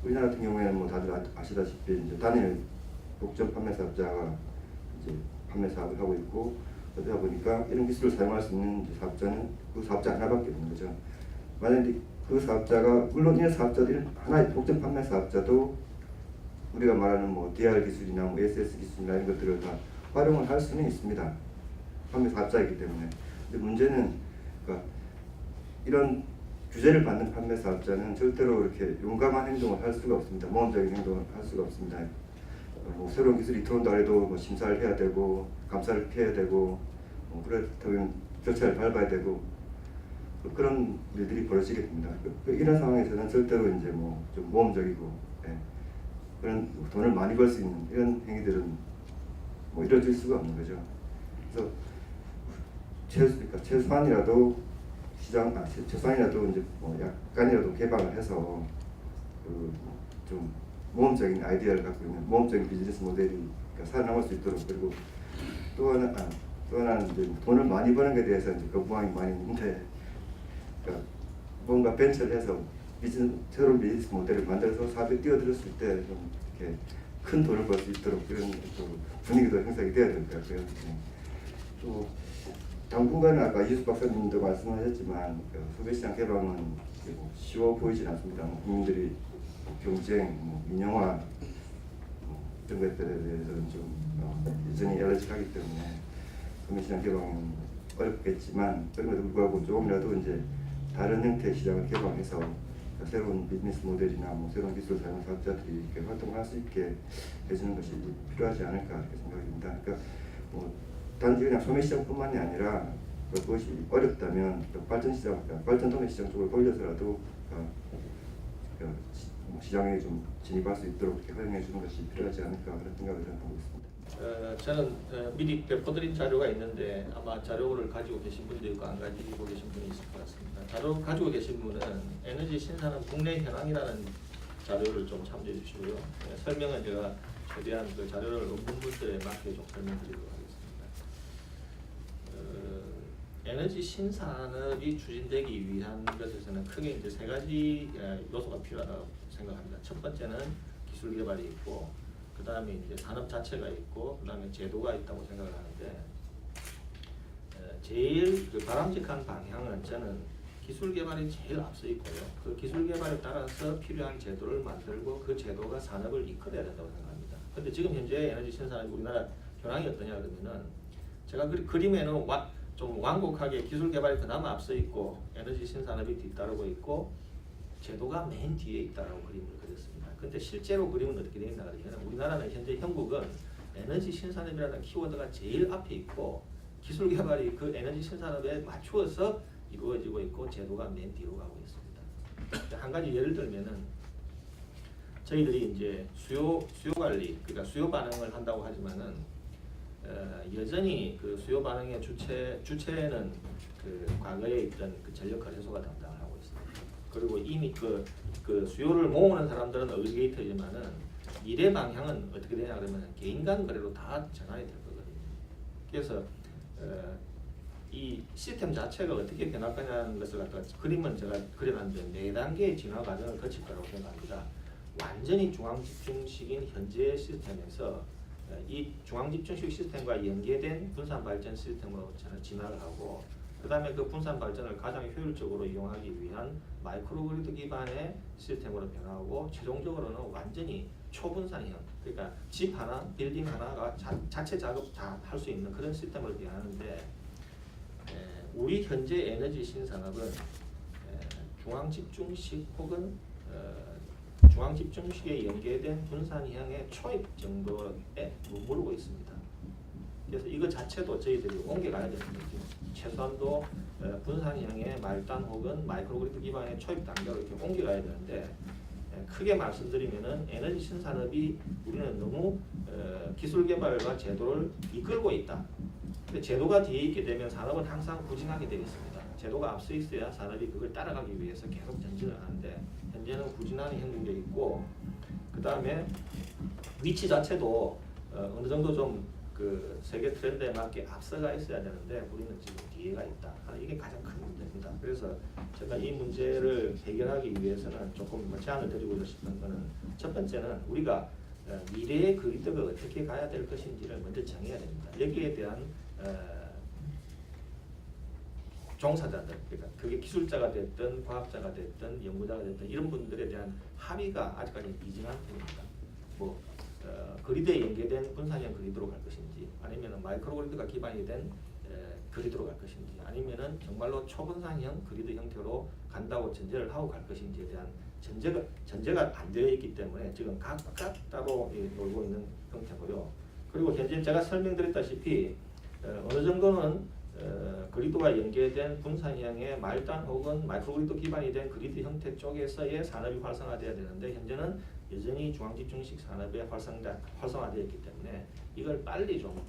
우리나라 같은 경우에는 다들 아시다시피 이제 단일 독점 판매 사업자가 이제 판매 사업을 하고 있고 그러다 보니까 이런 기술을 사용할 수 있는 사업자는 그 사업자 하나밖에 없는 거죠. 만약에 그 사업자가 물론 이 사업자들이 하나의 독점 판매 사업자도 우리가 말하는 DR 기술이나 SS 기술이나 이런 것들을 다 활용을 할 수는 있습니다. 판매 사업자이기 때문에. 근데 문제는 그러니까 이런 규제를 받는 판매 사업자는 절대로 이렇게 용감한 행동을 할 수가 없습니다. 모험적인 행동을 할 수가 없습니다. 새로운 기술이 들어온다 해도 심사를 해야 되고 감사를 피해야 되고 그렇다면 절차를 밟아야 되고 그런 일들이 벌어지게 됩니다. 이런 상황에서는 절대로 이제 좀 모험적이고 그런 돈을 많이 벌 수 있는 이런 행위들은 이뤄질 수가 없는 거죠. 그래서 최소한이라도 최소한이라도 이제 약간이라도 개방을 해서 좀 모험적인 아이디어를 갖고 있는 모험적인 비즈니스 모델이 살아남을 수 있도록 그리고 또 하나는 이제 돈을 많이 버는 게 대해서 이제 거부감이 많이 있는데 그러니까 뭔가 벤처를 해서 새로운 비즈니스 모델을 만들어서 사업에 뛰어들었을 때 좀 이렇게 큰 돈을 벌 수 있도록 그런 분위기도 형성이 돼야 될 것 같고요. 또 당분간은 아까 이수 박사님도 말씀하셨지만 소비시장 개방은 쉬워 보이진 않습니다. 국민들이 경쟁, 민영화 이런 것들에 대해서는 좀 여전히 엘러직하기 때문에 소비시장 개방은 어렵겠지만 그럼에도 불구하고 조금이라도 이제 다른 형태의 시장을 개방해서 새로운 비즈니스 모델이나 새로운 기술 사용 사업자들이 이렇게 활동을 할 수 있게 해주는 것이 필요하지 않을까 이렇게 생각합니다. 그러니까 단지 그냥 소매시장뿐만이 아니라 그것이 어렵다면 발전시장, 발전통해 시장 쪽으로 돌려서라도 시장에 좀 진입할 수 있도록 이렇게 활용해 주는 것이 필요하지 않을까 그런 생각을 하고 있습니다. 저는 미리 배포드린 자료가 있는데 아마 자료를 가지고 계신 분도 있고 안 가지고 계신 분이 있을 것 같습니다. 자료 가지고 계신 분은 에너지 신산업 국내 현황이라는 자료를 좀 참조해 주시고요. 설명은 제가 최대한 그 자료를 논문 문제에 맞게 좀 설명드리도록 하겠습니다. 에너지 신산업이 추진되기 위한 것에서는 크게 이제 세 가지 요소가 필요하다고 생각합니다. 첫 번째는 기술 개발이 있고, 그 다음에 이제 산업 자체가 있고, 그 다음에 제도가 있다고 생각을 하는데, 제일 그 바람직한 방향은 저는 기술 개발이 제일 앞서 있고요. 그 기술 개발에 따라서 필요한 제도를 만들고 그 제도가 산업을 이끌어야 된다고 생각합니다. 그런데 지금 현재 에너지 신산업이 우리나라 현황이 어떠냐 그러면은 제가 그림에는 좀 완곡하게 기술 개발이 그나마 앞서 있고 에너지 신산업이 뒤따르고 있고 제도가 맨 뒤에 있다라고 그림을 그렸습니다. 근데 실제로 그림은 어떻게 되어 있나 그러면 우리나라는 현재 형국은 에너지 신산업이라는 키워드가 제일 앞에 있고 기술 개발이 그 에너지 신산업에 맞추어서 이루어지고 있고 제도가 맨 뒤로 가고 있습니다. 한 가지 예를 들면은 저희들이 이제 수요 관리, 그러니까 수요 반응을 한다고 하지만은 여전히 그 수요 반응의 주체는 그 과거에 있던 그 전력 거래소가 담당을 하고 있습니다. 그리고 이미 그 수요를 모으는 사람들은 어그리게이터지만은 미래 방향은 어떻게 되냐 그러면 개인 간 거래로 다 전환이 될 거거든요. 그래서 이 시스템 자체가 어떻게 변할 거냐는 것을 갖다가 그림은 제가 그려놨는데 4단계의 진화 과정을 거칠 거라고 생각합니다. 완전히 중앙집중식인 현재 시스템에서 이 중앙집중식 시스템과 연계된 분산발전 시스템으로 진화를 하고 그 다음에 그 분산발전을 가장 효율적으로 이용하기 위한 마이크로그리드 기반의 시스템으로 변화하고 최종적으로는 완전히 초분산형, 그러니까 집 하나, 빌딩 하나가 자체 작업 다 할 수 있는 그런 시스템으로 변하는데 우리 현재 에너지 신산업은 중앙집중식 혹은 중앙집중식에 연계된 분산형의 초입 정도에 머무르고 있습니다. 그래서 이거 자체도 저희들이 옮겨가야 됩니다. 최소한도 분산형의 말단 혹은 마이크로그리드 기반의 초입 단계로 이렇게 옮겨가야 되는데 크게 말씀드리면은 에너지 신산업이 우리는 너무 기술 개발과 제도를 이끌고 있다. 근데 제도가 뒤에 있게 되면 산업은 항상 후진하게 되겠습니다. 제도가 앞서 있어야 산업이 그걸 따라가기 위해서 계속 전진을 하는데 현재는 후진하는 형국에 있고 그 다음에 위치 자체도 어느 정도 좀 그 세계 트렌드에 맞게 앞서가 있어야 되는데 우리는 지금 뒤에가 있다. 이게 가장 큰 문제입니다. 그래서 제가 이 문제를 해결하기 위해서는 조금 제안을 드리고 싶은 거는 첫 번째는 우리가 미래의 그리드가 어떻게 가야 될 것인지를 먼저 정해야 됩니다. 여기에 대한 종사자들, 그러니까 그게 기술자가 됐든 과학자가 됐든 연구자가 됐든 이런 분들에 대한 합의가 아직까지 미진한 편입니다. 뭐 그리드에 연계된 분산형 그리드로 갈 것인지 아니면 마이크로그리드가 기반이 된 그리드로 갈 것인지 아니면은 정말로 초분산형 그리드 형태로 간다고 전제를 하고 갈 것인지에 대한 전제가 안 되어 있기 때문에 지금 각각 따로 놀고 있는 형태고요. 그리고 현재 제가 설명드렸다시피 어느 정도는 그리드와 연계된 분산형의 말단 혹은 마이크로그리드 기반이 된 그리드 형태 쪽에서의 산업이 활성화돼야 되는데 현재는 여전히 중앙집중식 산업에 활성화되어 있기 때문에 이걸 빨리 좀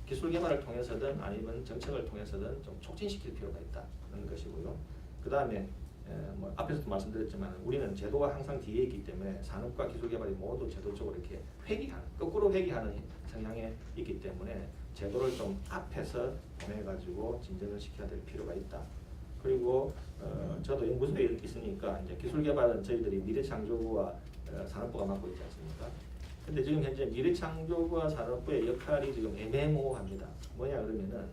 기술 개발을 통해서든 아니면 정책을 통해서든 좀 촉진시킬 필요가 있다는 것이고요. 그 다음에 뭐 앞에서도 말씀드렸지만 우리는 제도가 항상 뒤에 있기 때문에 산업과 기술 개발이 모두 제도적으로 이렇게 거꾸로 회귀하는 성향에 있기 때문에 제도를 좀 앞에서 보내가지고 진전을 시켜야 될 필요가 있다. 그리고 저도 연구소에 있으니까 이제 기술 개발은 저희들이 미래창조부와 산업부가 맡고 있지 않습니까? 근데 지금 현재 미래창조부와 산업부의 역할이 지금 애매모호합니다. 뭐냐 그러면은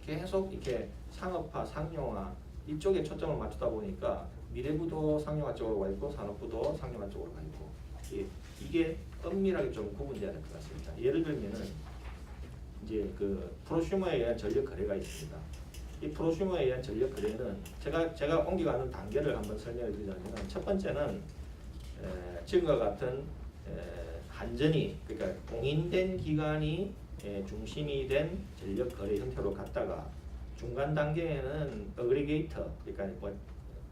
계속 이렇게 상업화, 상용화 이쪽에 초점을 맞추다 보니까 미래부도 상용화 쪽으로 가 있고 산업부도 상용화 쪽으로 가 있고 이게 엄밀하게 좀 구분돼야 될 것 같습니다. 예를 들면은 이제 그 프로슈머에 의한 전력 거래가 있습니다. 이 프로슈머에 의한 전력 거래는 제가 옮겨가는 단계를 한번 설명해 드리자면 첫 번째는 지금과 같은 한전이 그러니까 공인된 기관이 중심이 된 전력 거래 형태로 갔다가 중간 단계에는 어그리게이터 그러니까 뭐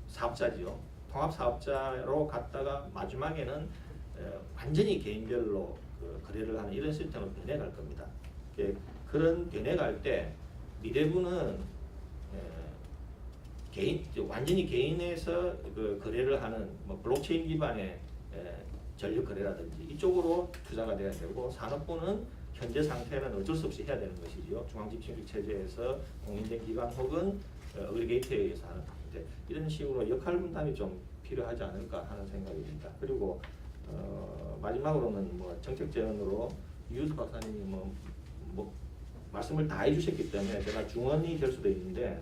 사업자지요. 통합 사업자로 갔다가 마지막에는 완전히 개인별로 거래를 하는 이런 시스템으로 변해갈 겁니다. 그런 변해갈 때 미래부는 완전히 개인에서 거래를 하는 뭐 블록체인 기반의 전력 거래라든지 이쪽으로 투자가 돼야 되고 산업부는 현재 상태는 어쩔 수 없이 해야 되는 것이지요. 중앙집중식 체제에서 공인된 기관 혹은 어그리게이터에 의해서 하는 이런 식으로 역할 분담이 좀 필요하지 않을까 하는 생각이 듭니다. 그리고 마지막으로는 뭐 정책 제안으로 유수 박사님이 뭐 말씀을 다 해주셨기 때문에 제가 중언이 될 수도 있는데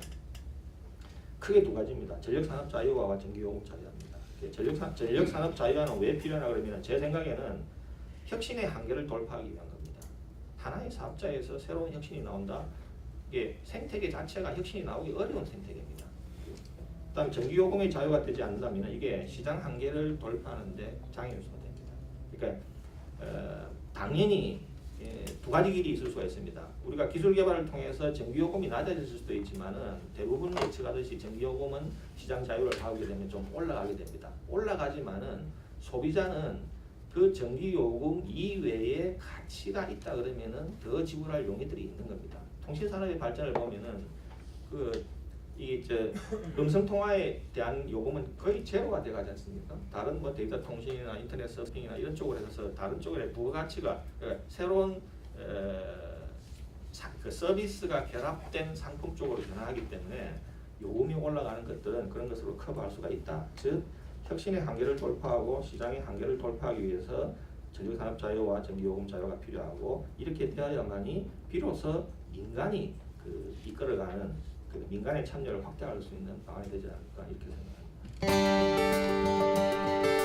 크게 두 가지입니다. 전력산업 자유화와 전기요금 자유화입니다. 전력산업 자유화는 왜 필요하냐 그러면 제 생각에는 혁신의 한계를 돌파하기 위한 겁니다. 하나의 사업자에서 새로운 혁신이 나온다. 이게 생태계 자체가 혁신이 나오기 어려운 생태계입니다. 그다음 전기요금의 자유가 되지 않는다면 이게 시장 한계를 돌파하는데 장애를 소화됩니다. 그러니까 당연히 두 가지 길이 있을 수가 있습니다. 우리가 기술 개발을 통해서 전기요금이 낮아질 수도 있지만은 대부분 예측하듯이 전기요금은 시장 자유를 하게 되면 좀 올라가게 됩니다. 올라가지만은 소비자는 그 전기요금 이외에 가치가 있다 그러면은 더 지불할 용의들이 있는 겁니다. 통신산업의 발전을 보면은 음성 통화에 대한 요금은 거의 제로가 돼가지 않습니까? 다른 뭐 데이터 통신이나 인터넷 서핑이나 이런 쪽으로 해서 다른 쪽에 부가가치가 새로운 그 서비스가 결합된 상품 쪽으로 변화하기 때문에 요금이 올라가는 것들은 그런 것으로 커버할 수가 있다. 즉 혁신의 한계를 돌파하고 시장의 한계를 돌파하기 위해서 전기산업 자유와 전기요금 자유가 필요하고 이렇게 되어야만이 비로소 민간이 이끌어가는 민간의 참여를 확대할 수 있는 방안이 되지 않을까 이렇게 생각합니다.